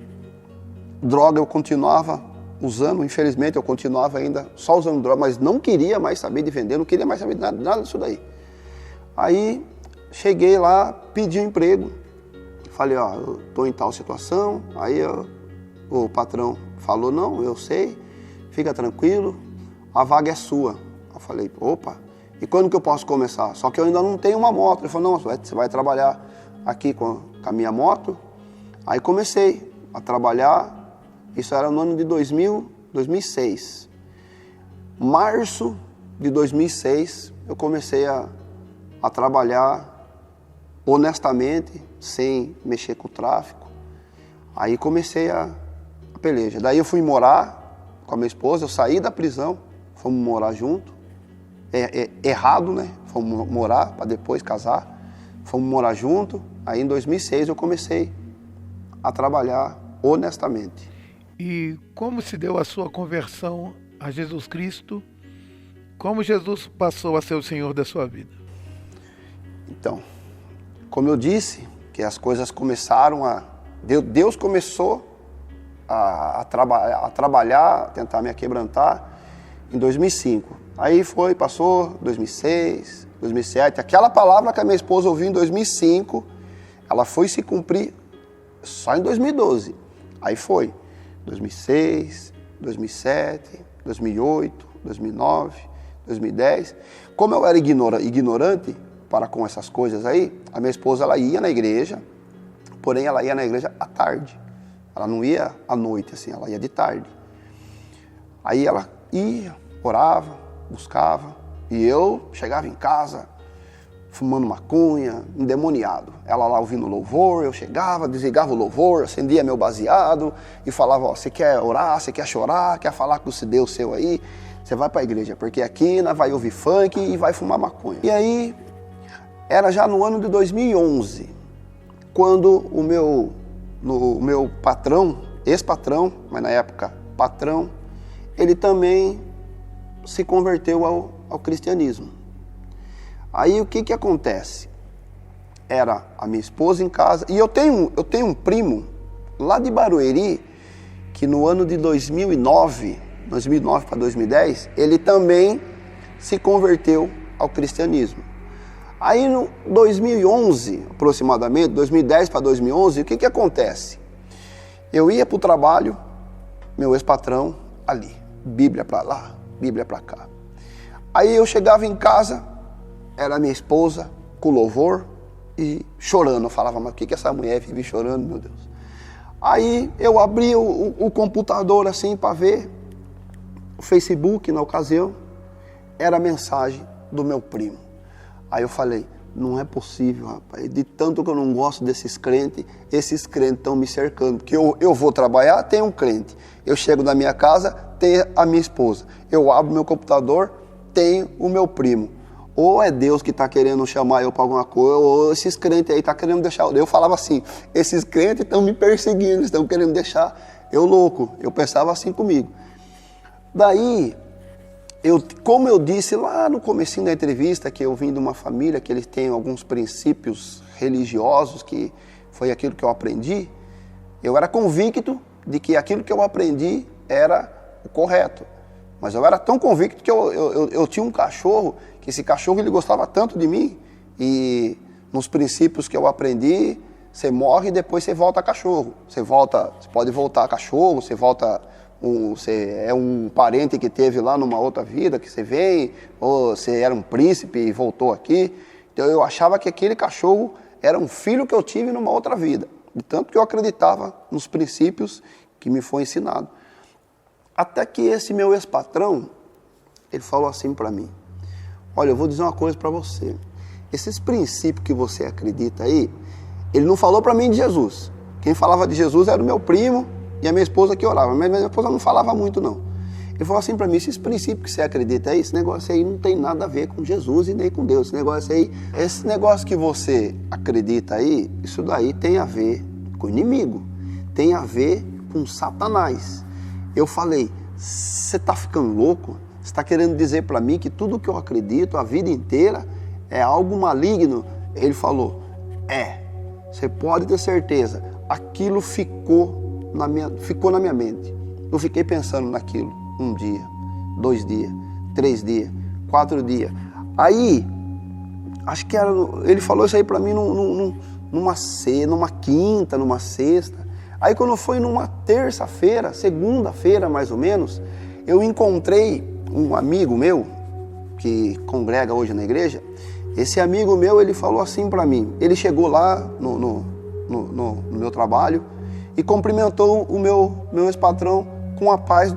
Droga eu continuava usando, infelizmente eu continuava ainda só usando droga, mas não queria mais saber de vender, não queria mais saber de nada disso daí. Aí cheguei lá, pedi um emprego, falei, ó, eu tô em tal situação, aí o patrão falou, não, eu sei, fica tranquilo, a vaga é sua. Eu falei, opa, e quando que eu posso começar? Só que eu ainda não tenho uma moto. Ele falou, não, você vai trabalhar aqui com a minha moto. Aí comecei a trabalhar. Isso era no ano de 2006. Março de 2006, eu comecei a trabalhar honestamente, sem mexer com o tráfico. Aí comecei a peleja. Daí eu fui morar com a minha esposa, eu saí da prisão, fomos morar junto. Errado, né? Fomos morar para depois casar. Fomos morar junto. Aí em 2006 eu comecei a trabalhar honestamente. E como se deu a sua conversão a Jesus Cristo? Como Jesus passou a ser o Senhor da sua vida? Então, como eu disse, que as coisas começaram a... Deus começou a trabalhar, a tentar me aquebrantar em 2005. Aí passou 2006, 2007. Aquela palavra que a minha esposa ouviu em 2005, ela foi se cumprir só em 2012. Aí foi 2006, 2007, 2008, 2009, 2010. Como eu era ignorante para com essas coisas aí, a minha esposa ela ia na igreja, porém ela ia na igreja à tarde. Ela não ia à noite, assim, ela ia de tarde. Aí ela ia, orava, buscava, e eu chegava em casa fumando maconha, endemoniado. Ela lá ouvindo louvor, eu chegava, desligava o louvor, acendia meu baseado e falava, ó, você quer orar, você quer chorar, quer falar com esse Deus seu aí, você vai para a igreja, porque aqui nós vai ouvir funk e vai fumar maconha. E aí, era já no ano de 2011, quando o meu patrão, ex-patrão, mas na época patrão, ele também se converteu ao cristianismo. Aí o que acontece? Era a minha esposa em casa, e eu tenho um primo lá de Barueri, que no ano de 2009 para 2010, ele também se converteu ao cristianismo. Aí no 2011, aproximadamente, 2010 para 2011, o que acontece? Eu ia para o trabalho, meu ex-patrão ali, Bíblia para lá, Bíblia para cá. Aí eu chegava em casa, era minha esposa com louvor e chorando. Eu falava, mas o que essa mulher vive chorando, meu Deus? Aí eu abri o computador assim para ver o Facebook na ocasião, era a mensagem do meu primo. Aí eu falei, não é possível, rapaz, de tanto que eu não gosto desses crentes, esses crentes estão me cercando, porque eu vou trabalhar, tem um crente, eu chego na minha casa, tem a minha esposa, eu abro meu computador, tem o meu primo. Ou é Deus que está querendo chamar eu para alguma coisa, ou esses crentes aí estão querendo deixar... Eu falava assim, esses crentes estão me perseguindo, estão querendo deixar eu louco. Eu pensava assim comigo. Daí, como eu disse lá no comecinho da entrevista, que eu vim de uma família que eles têm alguns princípios religiosos, que foi aquilo que eu aprendi, eu era convicto de que aquilo que eu aprendi era o correto. Mas eu era tão convicto que eu tinha um cachorro, que esse cachorro ele gostava tanto de mim, e nos princípios que eu aprendi, você morre e depois você volta a cachorro. Você pode voltar a cachorro, você é um parente que teve lá numa outra vida, que você vem, ou você era um príncipe e voltou aqui. Então eu achava que aquele cachorro era um filho que eu tive numa outra vida, de tanto que eu acreditava nos princípios que me foi ensinado. Até que esse meu ex-patrão, ele falou assim para mim, olha, eu vou dizer uma coisa para você, esses princípios que você acredita aí, ele não falou para mim de Jesus. Quem falava de Jesus era o meu primo e a minha esposa que orava, mas minha esposa não falava muito não. Ele falou assim para mim, esses princípios que você acredita aí, esse negócio aí não tem nada a ver com Jesus e nem com Deus. Esse negócio que você acredita aí, isso daí tem a ver com o inimigo, tem a ver com Satanás. Eu falei, você está ficando louco? Você está querendo dizer para mim que tudo que eu acredito a vida inteira é algo maligno? Ele falou, você pode ter certeza, aquilo ficou ficou na minha mente. Eu fiquei pensando naquilo. 1 dia, 2 dias, 3 dias, 4 dias. Aí, acho que ele falou isso aí pra mim numa quinta, numa sexta. Aí quando foi numa terça-feira, segunda-feira mais ou menos, eu encontrei um amigo meu, que congrega hoje na igreja. Esse amigo meu, ele falou assim pra mim, ele chegou lá no meu trabalho e cumprimentou o meu ex-patrão com a paz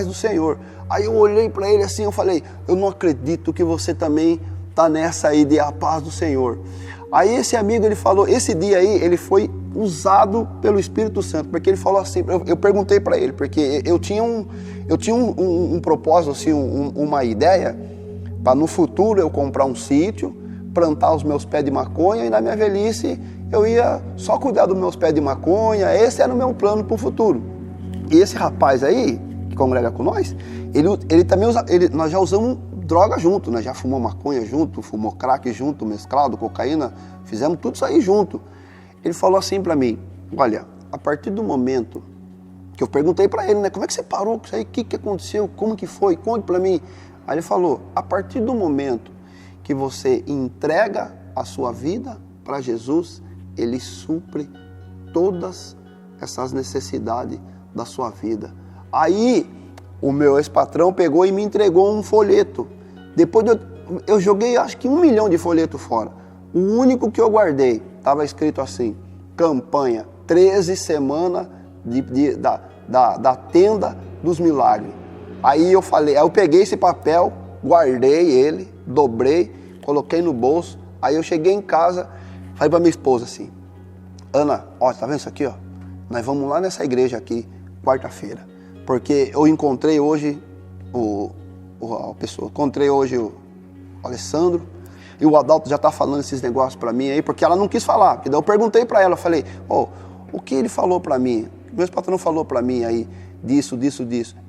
do Senhor. Aí eu olhei pra ele assim, eu falei, eu não acredito que você também tá nessa aí de a paz do Senhor. Aí esse amigo, ele falou, esse dia aí, ele foi usado pelo Espírito Santo, porque ele falou assim, eu perguntei pra ele, porque eu tinha um propósito, assim, uma ideia, para no futuro eu comprar um sítio, plantar os meus pés de maconha e na minha velhice eu ia só cuidar dos meus pés de maconha. Esse era o meu plano para o futuro. E esse rapaz aí, que congrega com nós, ele também nós já usamos droga junto, nós já fumou maconha junto, fumou crack junto, mesclado, cocaína, fizemos tudo isso aí junto. Ele falou assim para mim, olha, a partir do momento que eu perguntei para ele, né, como é que você parou com isso aí, o que aconteceu, como que foi, conte para mim. Aí ele falou, a partir do momento que você entrega a sua vida para Jesus, Ele supre todas essas necessidades da sua vida. Aí o meu ex-patrão pegou e me entregou um folheto. Depois eu joguei acho que 1 milhão de folhetos fora. O único que eu guardei, estava escrito assim, campanha 13 semanas da tenda dos milagres. Aí eu peguei esse papel, guardei ele, dobrei, coloquei no bolso. Aí eu cheguei em casa, falei pra minha esposa assim, Ana, ó, tá vendo isso aqui, ó? Nós vamos lá nessa igreja aqui, quarta-feira. Porque eu encontrei hoje encontrei hoje o Alessandro, e o Adalto já tá falando esses negócios pra mim aí, porque ela não quis falar. Porque daí eu perguntei pra ela, eu falei, o que ele falou pra mim? O meu patrão falou pra mim aí, disso.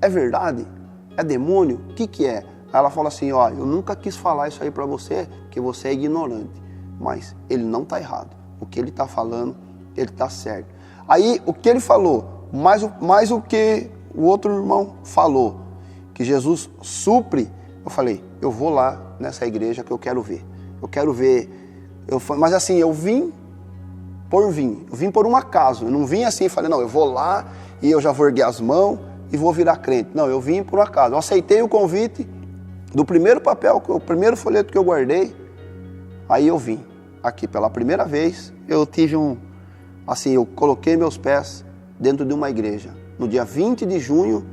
É verdade? É demônio? O que é? Aí ela falou assim, ó, eu nunca quis falar isso aí pra você, porque você é ignorante. Mas ele não tá errado. O que ele tá falando, ele tá certo. Aí, o que ele falou, mais o que o outro irmão falou, que Jesus supre, eu falei, eu vou lá nessa igreja que eu quero ver. Eu quero ver. Mas assim, eu vim por um acaso. Eu não vim assim, falei, não, eu vou lá e eu já vou erguer as mãos e vou virar crente. Não, eu vim por um acaso. Eu aceitei o convite do primeiro papel, o primeiro folheto que eu guardei, aí eu vim aqui pela primeira vez. Eu tive eu coloquei meus pés dentro de uma igreja, no dia 20 de junho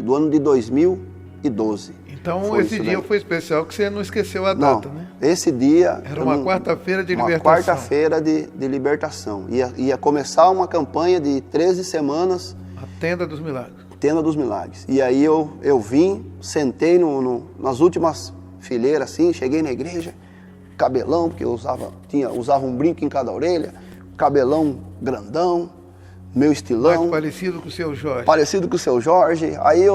do ano de 2012. Então esse dia foi especial, que você não esqueceu a data, né? Esse dia... Era uma quarta-feira de libertação. Uma quarta-feira de libertação. Ia começar uma campanha de 13 semanas. A Tenda dos Milagres. Tenda dos Milagres. E aí eu vim, sentei nas últimas fileiras, assim, cheguei na igreja, cabelão, porque eu usava um brinco em cada orelha, cabelão grandão, meu estilão. Mais parecido com o seu Jorge. Parecido com o seu Jorge. Aí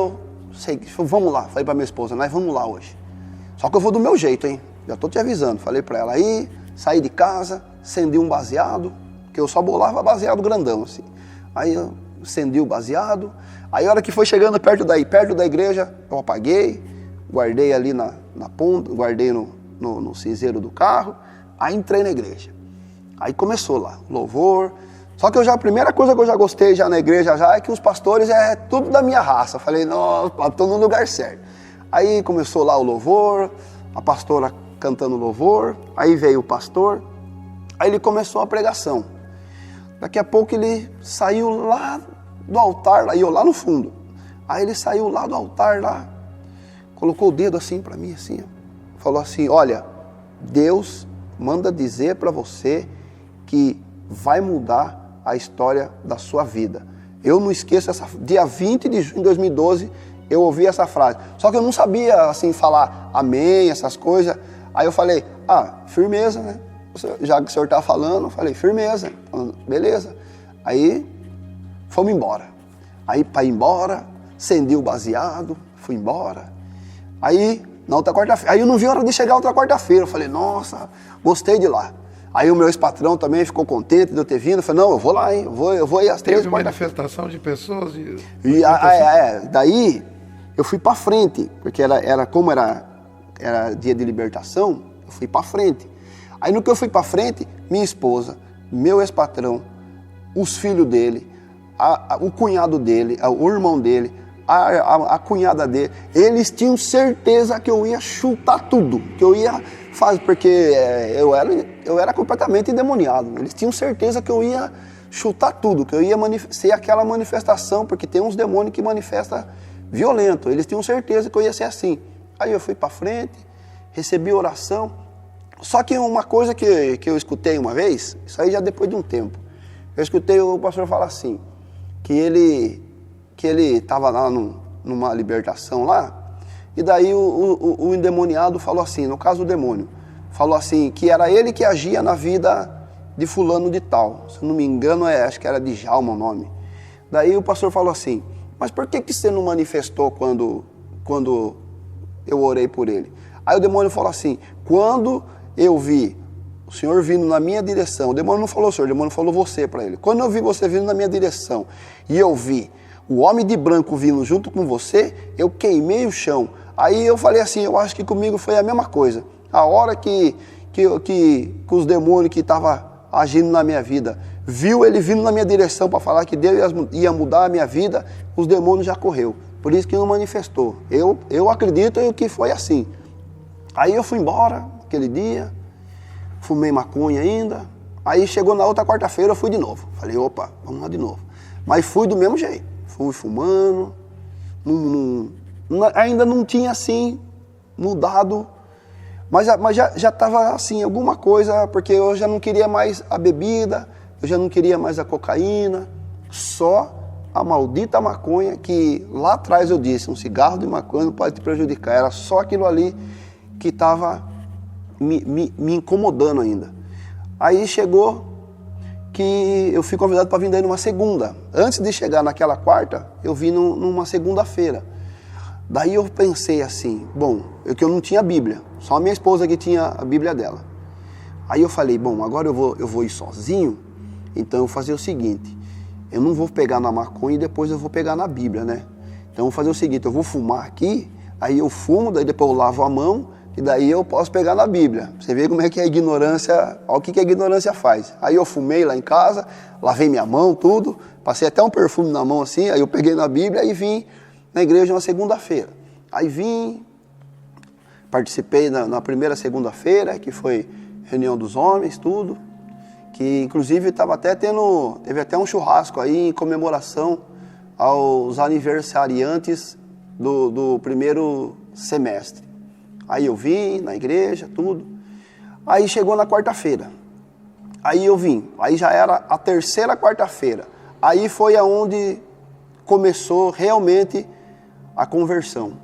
vamos lá, falei pra minha esposa, nós vamos lá hoje. Só que eu vou do meu jeito, hein? Já tô te avisando. Falei pra ela, aí, saí de casa, acendi um baseado, que eu só bolava baseado grandão, assim. Aí eu acendi o baseado. Aí a hora que foi chegando perto da igreja, eu apaguei, guardei ali na ponta, guardei no cinzeiro do carro, aí entrei na igreja. Aí começou lá, louvor. Só que a primeira coisa que eu já gostei já na igreja é que os pastores é tudo da minha raça. Falei, nossa, estou no lugar certo. Aí começou lá o louvor, a pastora cantando louvor, aí veio o pastor, aí ele começou a pregação. Daqui a pouco ele saiu lá do altar, eu lá no fundo. Aí ele saiu lá do altar, lá, colocou o dedo assim para mim, assim, falou assim, olha, Deus manda dizer para você que vai mudar a história da sua vida. Eu não esqueço dia 20 de junho de 2012, eu ouvi essa frase. Só que eu não sabia, assim, falar amém, essas coisas. Aí eu falei, firmeza, né? Já que o senhor está falando, eu falei, firmeza, beleza. Aí, fomos embora. Aí, para ir embora, acendi o baseado, fui embora. Aí, na outra quarta-feira, aí eu não vi a hora de chegar a outra quarta-feira. Eu falei, nossa, gostei de lá. Aí o meu ex-patrão também ficou contente de eu ter vindo. Eu falei, não, eu vou lá, hein? Eu vou ir às 3 Teve manifestação de pessoas? Daí eu fui para frente, porque como era dia de libertação, eu fui para frente. Aí no que eu fui para frente, minha esposa, meu ex-patrão, os filhos dele, o cunhado dele, o irmão dele, a cunhada dele, eles tinham certeza que eu ia chutar tudo, que eu ia fazer, porque eu era completamente endemoniado. Eles tinham certeza que eu ia chutar tudo, que eu ia ser aquela manifestação, porque tem uns demônios que manifestam violento. Eles tinham certeza que eu ia ser assim. Aí eu fui para frente, recebi oração. Só que uma coisa que eu escutei uma vez, isso aí já depois de um tempo, eu escutei o pastor falar assim, que ele estava lá numa libertação lá, e daí o endemoniado falou assim, no caso o demônio, falou assim, que era ele que agia na vida de fulano de tal. Se eu não me engano, acho que era de Djalma o nome. Daí o pastor falou assim, mas por que você não manifestou quando eu orei por ele? Aí o demônio falou assim, quando eu vi o senhor vindo na minha direção, o demônio não falou o senhor, o demônio falou você para ele. Quando eu vi você vindo na minha direção e eu vi o homem de branco vindo junto com você, eu queimei o chão. Aí eu falei assim, eu acho que comigo foi a mesma coisa. A hora que os demônios que estavam agindo na minha vida, viu ele vindo na minha direção para falar que Deus ia mudar a minha vida, os demônios já correu. Por isso que não manifestou. Eu acredito que foi assim. Aí eu fui embora aquele dia, fumei maconha ainda. Aí chegou na outra quarta-feira, eu fui de novo. Falei, opa, vamos lá de novo. Mas fui do mesmo jeito. Fui fumando, ainda não tinha assim mudado, mas já estava assim, alguma coisa, porque eu já não queria mais a bebida, eu já não queria mais a cocaína, só a maldita maconha, que lá atrás eu disse, um cigarro de maconha não pode te prejudicar, era só aquilo ali que estava me incomodando ainda. Aí chegou que eu fui convidado para vir daí numa segunda. Antes de chegar naquela quarta, eu vim numa segunda-feira. Daí eu pensei assim, bom, eu não tinha Bíblia, só a minha esposa que tinha a Bíblia dela. Aí eu falei, bom, agora eu vou ir sozinho, então eu vou fazer o seguinte, eu não vou pegar na maconha e depois eu vou pegar na Bíblia, né? Então eu vou fazer o seguinte, eu vou fumar aqui, aí eu fumo, daí depois eu lavo a mão, e daí eu posso pegar na Bíblia. Você vê como é que a ignorância, olha o que a ignorância faz. Aí eu fumei lá em casa, lavei minha mão, tudo, passei até um perfume na mão assim, aí eu peguei na Bíblia e vim na igreja uma segunda-feira. Aí vim, participei na primeira segunda-feira, que foi reunião dos homens, tudo, que inclusive teve até um churrasco aí em comemoração aos aniversariantes do primeiro semestre. Aí eu vim na igreja, tudo. Aí chegou na quarta-feira. Aí eu vim. Aí já era a terceira quarta-feira. Aí foi aonde começou realmente a conversão.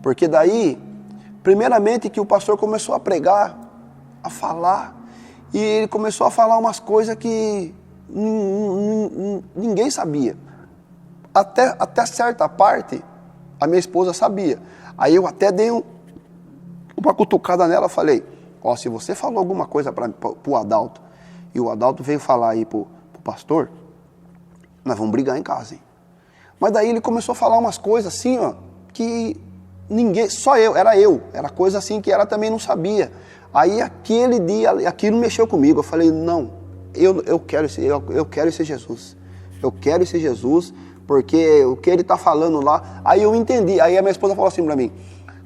Porque daí, primeiramente que o pastor começou a pregar, a falar, e ele começou a falar umas coisas que ninguém sabia. Até certa parte, a minha esposa sabia. Aí eu até dei uma cutucada nela, falei, ó, se você falou alguma coisa pro Adalto, e o Adalto veio falar aí pro pastor, nós vamos brigar em casa, hein? Mas daí ele começou a falar umas coisas assim, ó, que ninguém, só era coisa assim que ela também não sabia. Aí aquele dia, aquilo mexeu comigo, eu falei, não, eu quero ser Jesus, eu quero ser Jesus, porque o que ele está falando lá, aí eu entendi, aí a minha esposa falou assim para mim,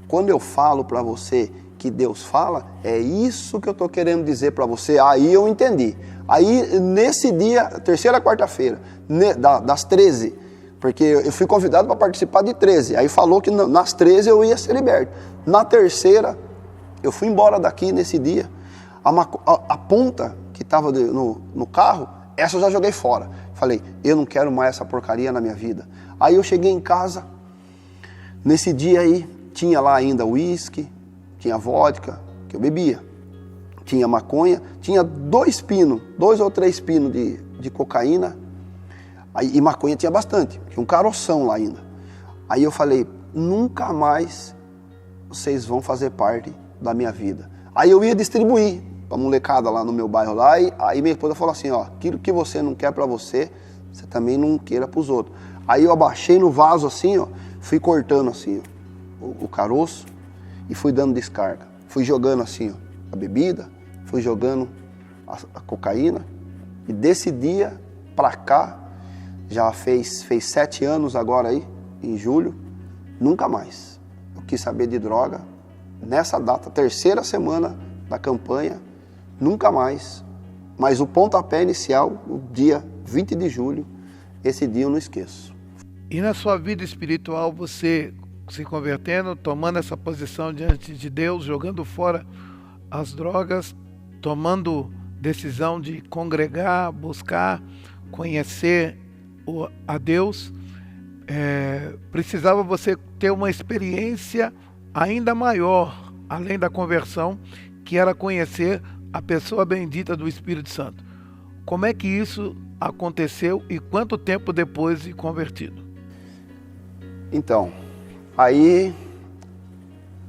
quando eu falo para você que Deus fala, é isso que eu estou querendo dizer para você. Aí eu entendi. Aí nesse dia, terceira quarta-feira, das 13, porque eu fui convidado para participar de 13. Aí falou que nas 13 eu ia ser liberto. Na terceira, eu fui embora daqui nesse dia. A ponta que estava no carro, essa eu já joguei fora. Falei, eu não quero mais essa porcaria na minha vida. Aí eu cheguei em casa, nesse dia aí, tinha lá ainda uísque, tinha vodka, que eu bebia, tinha maconha, tinha 2 ou 3 pinos de cocaína, aí, e maconha tinha bastante, tinha um caroção lá ainda. Aí eu falei, nunca mais vocês vão fazer parte da minha vida. Aí eu ia distribuir pra molecada lá no meu bairro lá, e aí minha esposa falou assim, ó, aquilo que você não quer pra você, você também não queira pros outros. Aí eu abaixei no vaso assim, ó, fui cortando assim, ó, o caroço e fui dando descarga. Fui jogando assim, ó, a bebida, fui jogando a cocaína, e desse dia pra cá, já fez 7 anos agora aí, em julho, nunca mais. Eu quis saber de droga, nessa data, terceira semana da campanha, nunca mais. Mas o pontapé inicial, o dia 20 de julho, esse dia eu não esqueço. E na sua vida espiritual, você se convertendo, tomando essa posição diante de Deus, jogando fora as drogas, tomando decisão de congregar, buscar, conhecer a Deus, precisava você ter uma experiência ainda maior, além da conversão, que era conhecer a pessoa bendita do Espírito Santo. Como é que isso aconteceu e quanto tempo depois de convertido? Então, aí,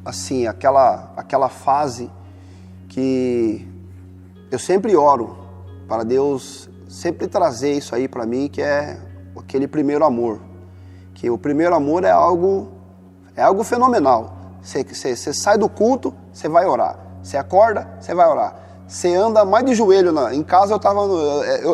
assim, aquela fase que eu sempre oro para Deus sempre trazer isso aí para mim, que é aquele primeiro amor. Que o primeiro amor é algo fenomenal. Você sai do culto, você vai orar. Você acorda, você vai orar. Você anda mais de joelho. Em casa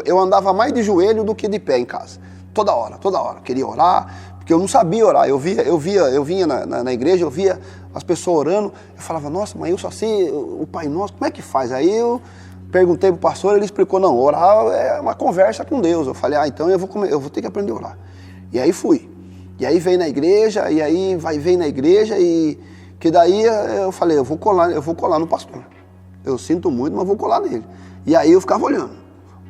eu andava mais de joelho do que de pé em casa. Toda hora. Queria orar, porque eu não sabia orar. Eu vinha na igreja, eu via as pessoas orando. Eu falava, nossa, mas eu só sei o Pai Nosso, como é que faz? Aí eu perguntei pro pastor, ele explicou, não, orar é uma conversa com Deus. Eu falei, então eu vou ter que aprender a orar. E aí fui. E aí veio na igreja, e aí vem na igreja, e que daí eu falei, eu vou colar no pastor. Eu sinto muito, mas vou colar nele. E aí eu ficava olhando.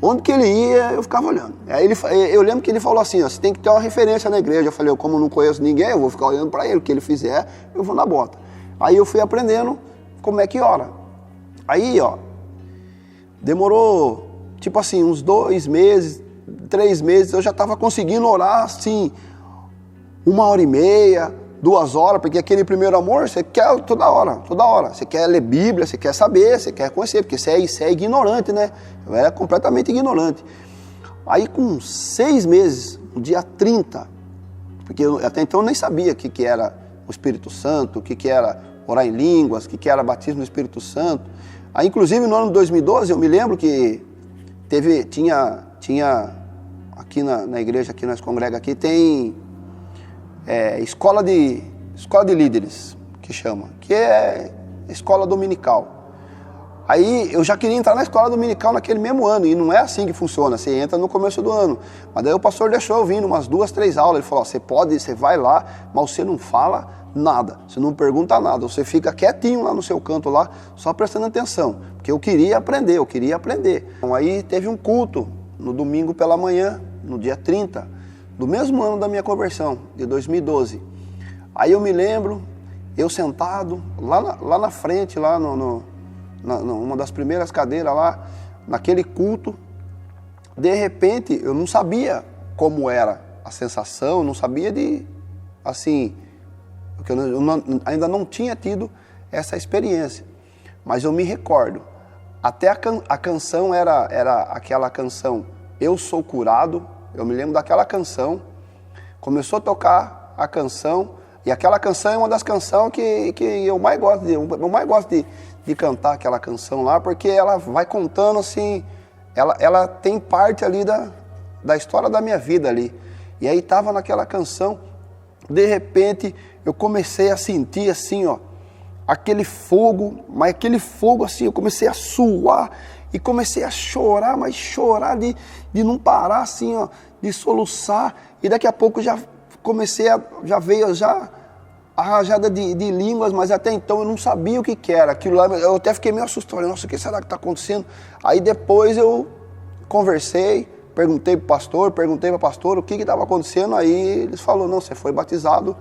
Onde que ele ia, eu ficava olhando. Aí eu lembro que ele falou assim, ó, você tem que ter uma referência na igreja. Eu falei, como não conheço ninguém, eu vou ficar olhando para ele. O que ele fizer, eu vou na bota. Aí eu fui aprendendo como é que ora. Aí, ó, demorou, tipo assim, uns 2 meses, 3 meses, eu já estava conseguindo orar, assim, 1h30, 2 horas, porque aquele primeiro amor, você quer toda hora. Você quer ler Bíblia, você quer saber, você quer conhecer, porque você é ignorante, né? Eu era completamente ignorante. Aí com 6 meses, no dia 30, porque eu até então eu nem sabia o que era o Espírito Santo, o que era orar em línguas, o que era batismo no Espírito Santo. Aí, inclusive, no ano de 2012, eu me lembro que tinha aqui na igreja, aqui nós congrega aqui, tem escola de líderes, que chama, que é escola dominical. Aí eu já queria entrar na escola dominical naquele mesmo ano, e não é assim que funciona, você entra no começo do ano. Mas daí o pastor deixou eu vir umas 2, 3 aulas, ele falou, você vai lá, mas você não fala nada, você não pergunta nada, você fica quietinho lá no seu canto lá, só prestando atenção, porque eu queria aprender. Então, aí teve um culto no domingo pela manhã, no dia 30, do mesmo ano da minha conversão, de 2012. Aí eu me lembro, eu sentado lá na frente, lá numa das primeiras cadeiras lá, naquele culto, de repente, eu não sabia como era a sensação, não sabia assim, porque eu ainda não tinha tido essa experiência, mas eu me recordo, até a canção era aquela canção, Eu Sou Curado, eu me lembro daquela canção, começou a tocar a canção, e aquela canção é uma das canções que eu mais gosto de cantar aquela canção lá, porque ela vai contando assim, ela tem parte ali da história da minha vida ali. E aí estava naquela canção, de repente eu comecei a sentir assim, ó, aquele fogo, mas aquele fogo assim, eu comecei a suar e comecei a chorar, mas chorar de não parar assim, ó, de soluçar, e daqui a pouco já veio a rajada de línguas, mas até então eu não sabia o que era. Aquilo lá, eu até fiquei meio assustado. Falei, nossa, o que será que está acontecendo? Aí depois eu conversei, perguntei para o pastor, perguntei para a pastora o que estava acontecendo. Aí eles falaram, não, você foi batizado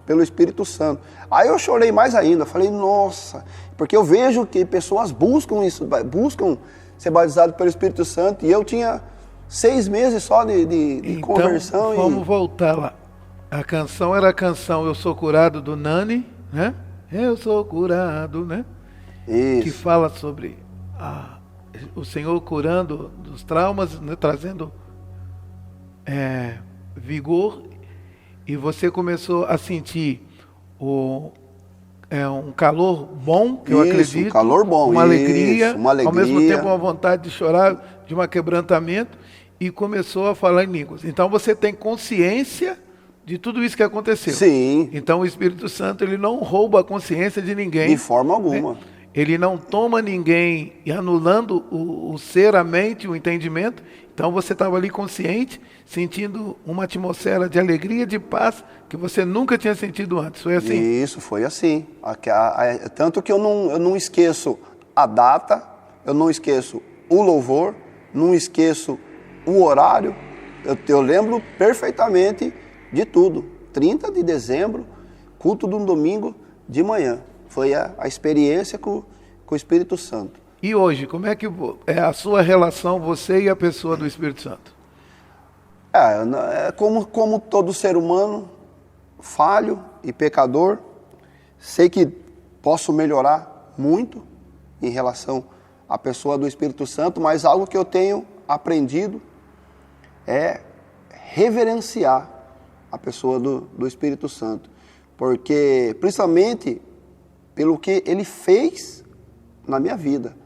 pelo Espírito Santo. Aí eu chorei mais ainda. Falei, nossa, porque eu vejo que pessoas buscam isso, buscam ser batizado pelo Espírito Santo. E eu tinha 6 meses só de então, conversão. Vamos voltar lá. A canção era a canção Eu Sou Curado, do Nani, né? Eu sou curado, né? Isso. Que fala sobre o Senhor curando dos traumas, né, trazendo vigor, e você começou a sentir um calor bom, que eu acredito. Um calor bom, uma alegria, uma alegria. Ao mesmo tempo uma vontade de chorar, de um quebrantamento, e começou a falar em línguas. Então você tem consciência de tudo isso que aconteceu. Sim. Então o Espírito Santo, ele não rouba a consciência de ninguém. De forma alguma. Né? Ele não toma ninguém e anulando o ser, a mente, o entendimento. Então você estava ali consciente, sentindo uma atmosfera de alegria, de paz, que você nunca tinha sentido antes. Foi assim? Isso, foi assim. Tanto que eu não esqueço a data, eu não esqueço o louvor, não esqueço o horário. Eu lembro perfeitamente de tudo. 30 de dezembro, culto de um domingo de manhã. Foi a experiência com o Espírito Santo. E hoje, como é que é a sua relação, você e a pessoa do Espírito Santo? Como todo ser humano, falho e pecador, sei que posso melhorar muito em relação à pessoa do Espírito Santo, mas algo que eu tenho aprendido é reverenciar a pessoa do Espírito Santo, porque principalmente pelo que ele fez na minha vida,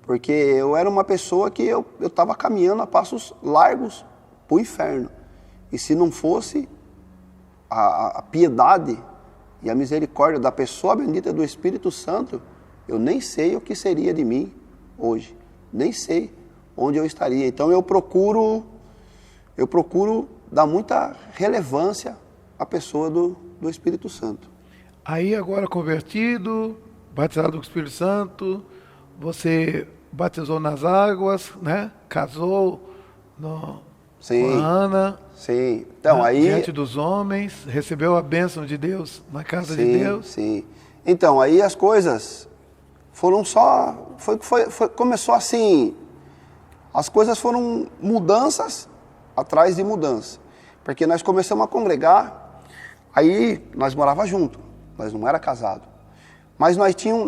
porque eu era uma pessoa que eu estava caminhando a passos largos para o inferno, e se não fosse a piedade e a misericórdia da pessoa bendita do Espírito Santo, eu nem sei o que seria de mim hoje, nem sei onde eu estaria. Então eu procuro dar muita relevância à pessoa do Espírito Santo. Aí agora convertido, batizado com o Espírito Santo, você batizou nas águas, né? Casou com a Ana. Sim. Então, aí, diante dos homens, recebeu a bênção de Deus na casa de Deus. Sim. Então, aí as coisas foram começou assim, as coisas foram mudanças atrás de mudança. Porque nós começamos a congregar, aí nós morávamos juntos, nós não era casado. Mas nós tínhamos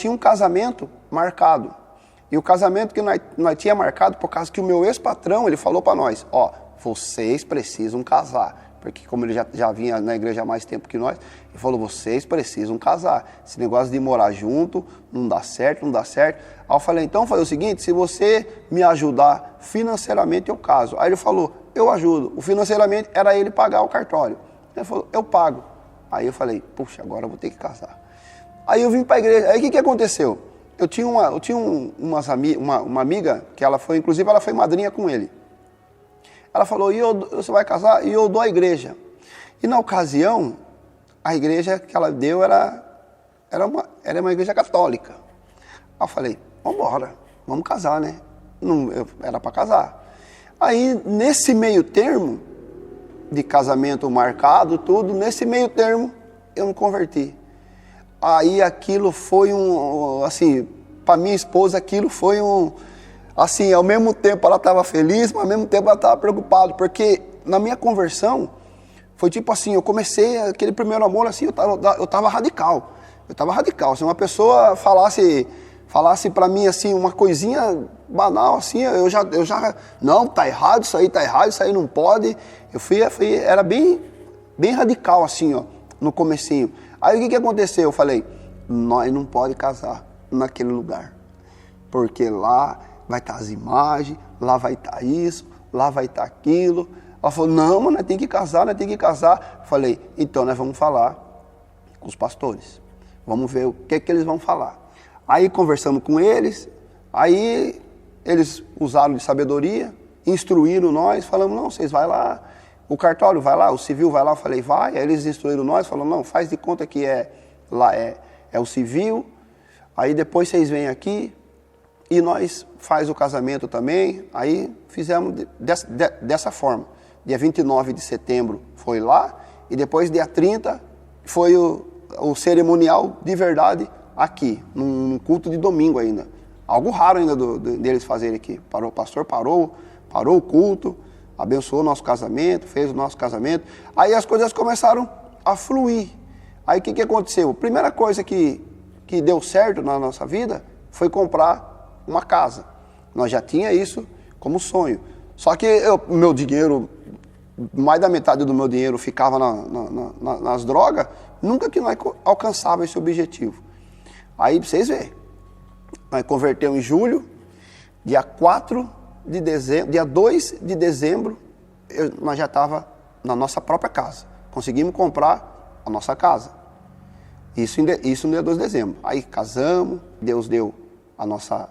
um casamento marcado. E o casamento que nós tinha marcado, por causa que o meu ex-patrão, ele falou para nós, vocês precisam casar. Porque como ele já vinha na igreja há mais tempo que nós, ele falou, vocês precisam casar. Esse negócio de morar junto, não dá certo. Aí eu falei, então fazer o seguinte, se você me ajudar financeiramente, eu caso. Aí ele falou, eu ajudo. O financeiramente era ele pagar o cartório. Ele falou, eu pago. Aí eu falei, puxa, agora eu vou ter que casar. Aí eu vim para a igreja. Aí o que aconteceu? Eu tinha uma amiga, que ela foi madrinha com ele. Ela falou, você vai casar? E eu dou a igreja. E na ocasião, a igreja que ela deu era uma igreja católica. Aí eu falei, vamos embora, vamos casar, né? Era para casar. Aí, nesse meio termo, de casamento marcado, tudo, nesse meio termo, eu me converti. Aí aquilo foi para minha esposa aquilo foi ao mesmo tempo ela estava feliz, mas ao mesmo tempo ela estava preocupada, porque na minha conversão, foi tipo assim, eu comecei aquele primeiro amor assim, eu estava radical. Se uma pessoa falasse para mim assim, uma coisinha banal assim, eu já, não, tá errado, isso aí não pode. Era bem radical assim, no comecinho. Aí o que aconteceu? Eu falei, nós não pode casar naquele lugar, porque lá vai estar as imagens, lá vai estar isso, lá vai estar aquilo. Ela falou, não, mas nós temos que casar. Eu falei, então nós vamos falar com os pastores, vamos ver o que eles vão falar. Aí conversamos com eles, aí eles usaram de sabedoria, instruíram nós, falamos, não, vocês vai lá, o cartório vai lá, o civil vai lá. Eu falei, vai. Aí eles instruíram nós, falaram, não, faz de conta que lá é o civil, aí depois vocês vêm aqui e nós faz o casamento também. Aí fizemos dessa forma. Dia 29 de setembro foi lá, e depois dia 30 foi o cerimonial de verdade aqui, num culto de domingo ainda. Algo raro ainda deles fazerem aqui. O pastor parou o culto, abençoou o nosso casamento, fez o nosso casamento. Aí as coisas começaram a fluir. Aí o que aconteceu? A primeira coisa que deu certo na nossa vida foi comprar uma casa. Nós já tinha isso como sonho. Só que meu dinheiro, mais da metade do meu dinheiro ficava nas drogas, nunca que nós alcançava esse objetivo. Aí, pra vocês verem, nós convertemos em julho, dia 2 de dezembro, nós já estava na nossa própria casa. Conseguimos comprar a nossa casa. Isso no dia 2 de dezembro. Aí casamos, Deus deu a nossa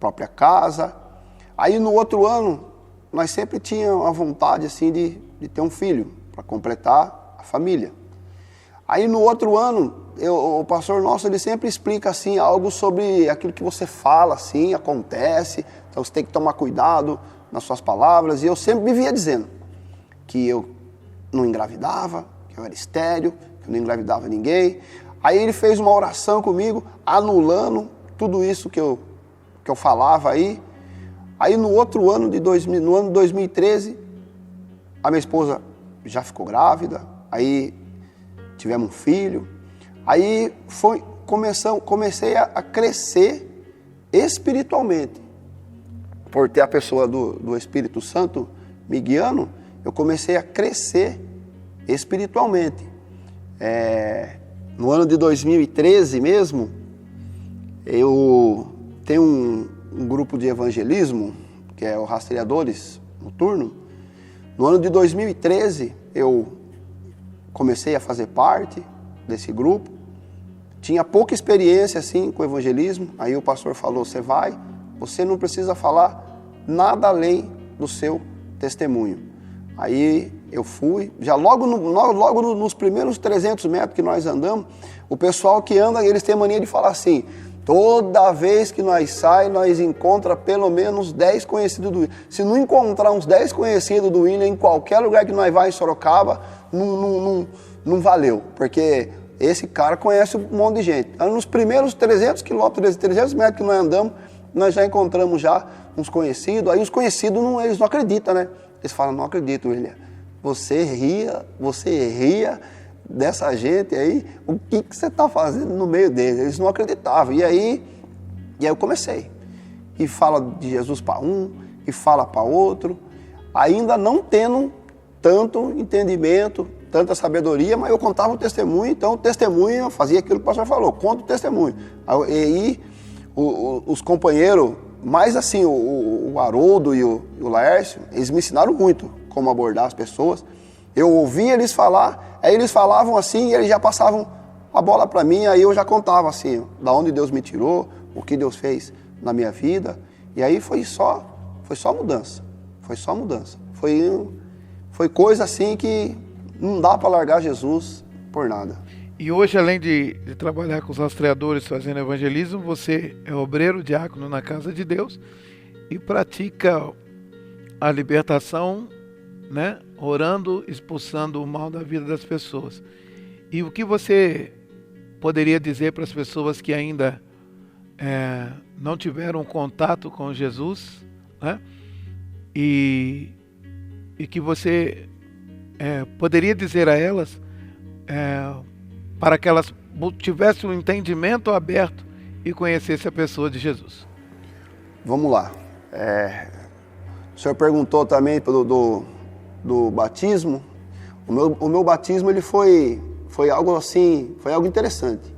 própria casa. Aí no outro ano, nós sempre tínhamos a vontade assim de ter um filho, para completar a família. Aí no outro ano, o pastor nosso, ele sempre explica assim, algo sobre aquilo que você fala, assim, acontece, então você tem que tomar cuidado nas suas palavras. E eu sempre vivia dizendo que eu não engravidava, que eu era estéril, que eu não engravidava ninguém. Aí ele fez uma oração comigo, anulando tudo isso que eu falava aí. Aí no outro ano, no ano de 2013, a minha esposa já ficou grávida, aí tivemos um filho. Aí comecei a crescer espiritualmente. Por ter a pessoa do Espírito Santo me guiando, eu comecei a crescer espiritualmente. No ano de 2013 mesmo, eu tenho um grupo de evangelismo, que é o Rastreadores Noturno. No ano de 2013, eu comecei a fazer parte desse grupo. Tinha pouca experiência assim com o evangelismo. Aí o pastor falou: você não precisa falar nada além do seu testemunho. Aí eu fui, já logo nos primeiros 300 metros que nós andamos, o pessoal que anda, eles têm mania de falar assim: toda vez que nós saímos, nós encontramos pelo menos 10 conhecidos do William. Se não encontrar uns 10 conhecidos do William em qualquer lugar que nós vamos em Sorocaba, não valeu, porque esse cara conhece um monte de gente. Então, nos primeiros 300 quilômetros, 300 metros que nós andamos, nós já encontramos já uns conhecidos. Aí os conhecidos, eles não acreditam, né? Eles falam: não acredito, William. Você ria dessa gente aí, o que você está fazendo no meio deles? Eles não acreditavam. E aí eu comecei. E fala de Jesus para um, e fala para outro, ainda não tendo tanto entendimento, tanta sabedoria, mas eu contava o testemunho. Então o testemunho, eu fazia aquilo que o pastor falou: conta o testemunho. E os companheiros, mais assim, o Haroldo e o Laércio, eles me ensinaram muito como abordar as pessoas. Eu ouvia eles falar, aí eles falavam assim, e eles já passavam a bola para mim, aí eu já contava assim, da onde Deus me tirou, o que Deus fez na minha vida. E aí foi só mudança. Foi coisa assim que não dá para largar Jesus por nada. E hoje, além de trabalhar com os rastreadores fazendo evangelismo, você é obreiro, diácono na Casa de Deus e pratica a libertação, né? Orando, expulsando o mal da vida das pessoas. E o que você poderia dizer para as pessoas que ainda não tiveram contato com Jesus, né? E que você poderia dizer a elas para que elas tivessem um entendimento aberto e conhecessem a pessoa de Jesus? Vamos lá. O senhor perguntou também do batismo. O meu batismo ele foi algo assim, foi algo interessante.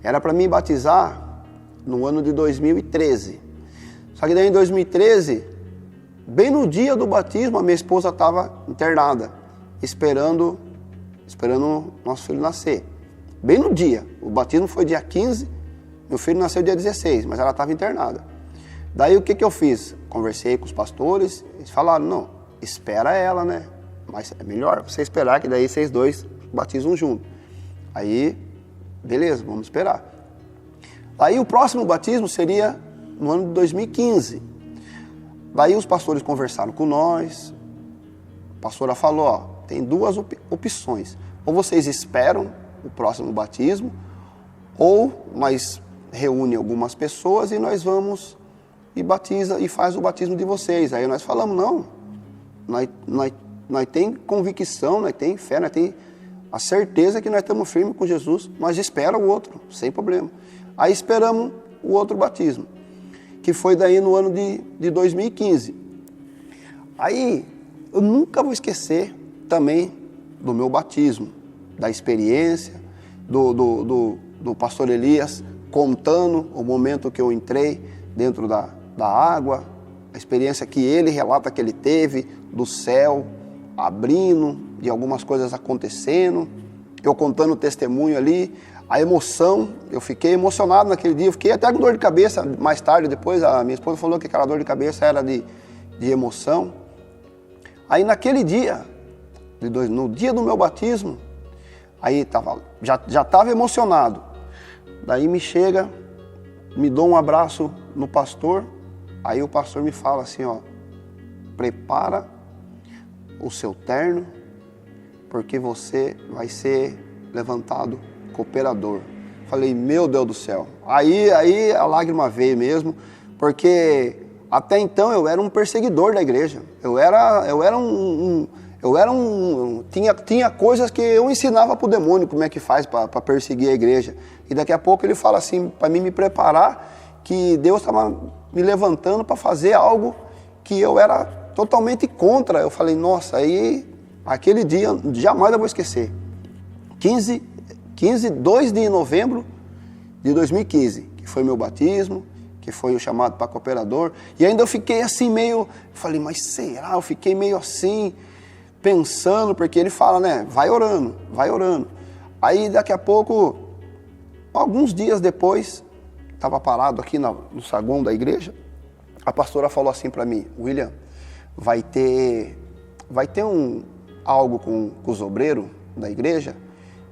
Era para mim batizar no ano de 2013. Só que daí em 2013, bem no dia do batismo, a minha esposa estava internada, esperando o nosso filho nascer. Bem no dia. O batismo foi dia 15, meu filho nasceu dia 16, mas ela estava internada. Daí o que eu fiz? Conversei com os pastores, eles falaram: não, espera ela, né? Mas é melhor você esperar, que daí vocês dois batizam junto. Aí, beleza, vamos esperar. Aí o próximo batismo seria no ano de 2015. Daí os pastores conversaram com nós, a pastora falou: ó, tem duas opções. Ou vocês esperam o próximo batismo, ou nós reúne algumas pessoas e nós vamos e batiza e faz o batismo de vocês. Aí nós falamos: não, nós tem convicção, nós tem fé, nós tem a certeza que nós estamos firmes com Jesus, nós espera o outro, sem problema. Aí esperamos o outro batismo. O que foi daí no ano de 2015. Aí, eu nunca vou esquecer também do meu batismo, da experiência, do pastor Elias contando o momento que eu entrei dentro da água, a experiência que ele relata que ele teve, do céu abrindo, de algumas coisas acontecendo, eu contando o testemunho ali, a emoção, eu fiquei emocionado naquele dia, eu fiquei até com dor de cabeça, mais tarde, depois a minha esposa falou que aquela dor de cabeça era de emoção. Aí naquele dia, no dia do meu batismo, aí já estava emocionado, daí me chega, me dou um abraço no pastor, aí o pastor me fala assim, ó, prepara o seu terno, porque você vai ser levantado cooperador. Falei, meu Deus do céu. Aí a lágrima veio mesmo, porque até então eu era um perseguidor da igreja. Tinha coisas que eu ensinava para o demônio como é que faz para perseguir a igreja. E daqui a pouco ele fala assim, para mim me preparar, que Deus estava me levantando para fazer algo que eu era totalmente contra. Eu falei, nossa, aí aquele dia jamais eu vou esquecer. 2 de novembro de 2015, que foi meu batismo, que foi o chamado para cooperador. E ainda eu fiquei assim meio, falei, mas será? Eu fiquei meio assim, pensando, porque ele fala, né, vai orando, vai orando. Aí daqui a pouco, alguns dias depois, estava parado aqui no saguão da igreja, a pastora falou assim para mim, William, vai ter algo com os obreiros da igreja,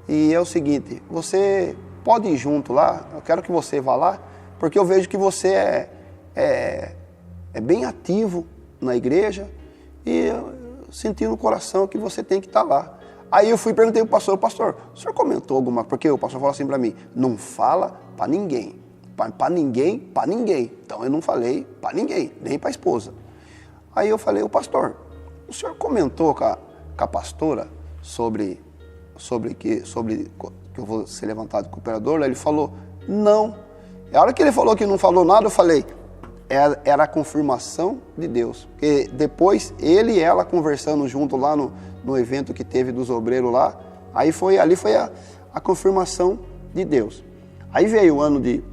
e é o seguinte, você pode ir junto lá, eu quero que você vá lá, porque eu vejo que você é bem ativo na igreja, e eu senti no coração que você tem que estar lá. Aí eu fui e perguntei para o pastor, o senhor comentou alguma coisa? Porque o pastor falou assim para mim, não fala para ninguém, para ninguém. Então eu não falei para ninguém, nem para a esposa. Aí eu falei, o pastor, o senhor comentou com a pastora sobre que eu vou ser levantado cooperador? Ele falou, não. A hora que ele falou que não falou nada, eu falei, era a confirmação de Deus. Porque depois, ele e ela conversando junto lá no evento que teve dos obreiros lá, ali foi a confirmação de Deus. Aí veio o ano de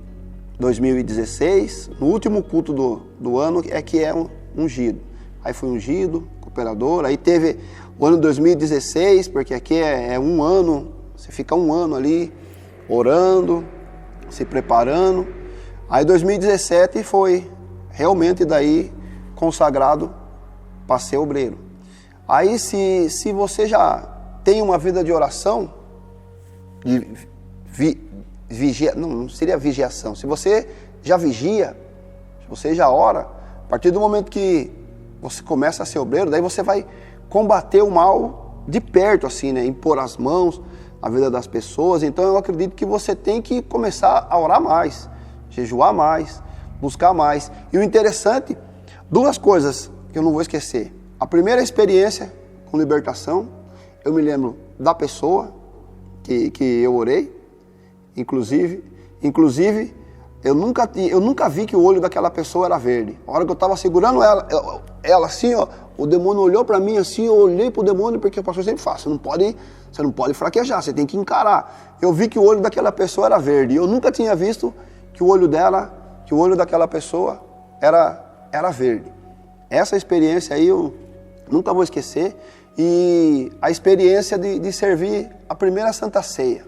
2016, no último culto do ano, que é ungido. Aí foi ungido, cooperador, aí teve o ano de 2016, porque aqui é um ano, você fica um ano ali, orando, se preparando. Aí 2017 foi realmente daí consagrado para ser obreiro. Aí se você já tem uma vida de oração, não seria vigiação, se você já vigia, se você já ora, a partir do momento que você começa a ser obreiro, daí você vai combater o mal de perto, assim, né? Impor as mãos na vida das pessoas. Então eu acredito que você tem que começar a orar mais, jejuar mais, buscar mais. E o interessante, 2 coisas que eu não vou esquecer. A primeira experiência com libertação, eu me lembro da pessoa que eu orei, inclusive eu nunca vi que o olho daquela pessoa era verde. A hora que eu estava segurando ela assim, ó, o demônio olhou para mim assim, eu olhei para o demônio, porque o pastor sempre fala, você não pode fraquejar, você tem que encarar. Eu vi que o olho daquela pessoa era verde, e eu nunca tinha visto que o olho daquela pessoa era verde. Essa experiência aí eu nunca vou esquecer, e a experiência de servir a primeira Santa Ceia.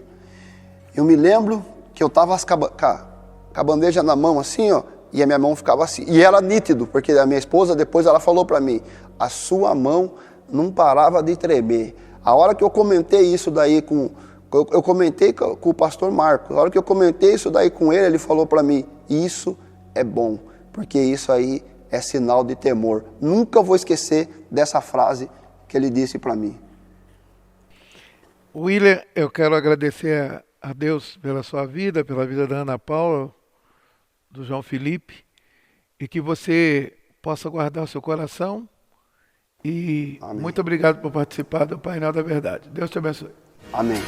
Eu me lembro que eu estava com a bandeja na mão assim, ó, e a minha mão ficava assim. E era nítido, porque a minha esposa depois ela falou para mim, a sua mão não parava de tremer. A hora que eu comentei isso daí eu comentei com o pastor Marcos, a hora que eu comentei isso daí com ele falou para mim, isso é bom, porque isso aí é sinal de temor. Nunca vou esquecer dessa frase que ele disse para mim. William, eu quero agradecer a Deus pela sua vida, pela vida da Ana Paula, do João Felipe, e que você possa guardar o seu coração. E amém. Muito obrigado por participar do Painel da Verdade. Deus te abençoe. Amém.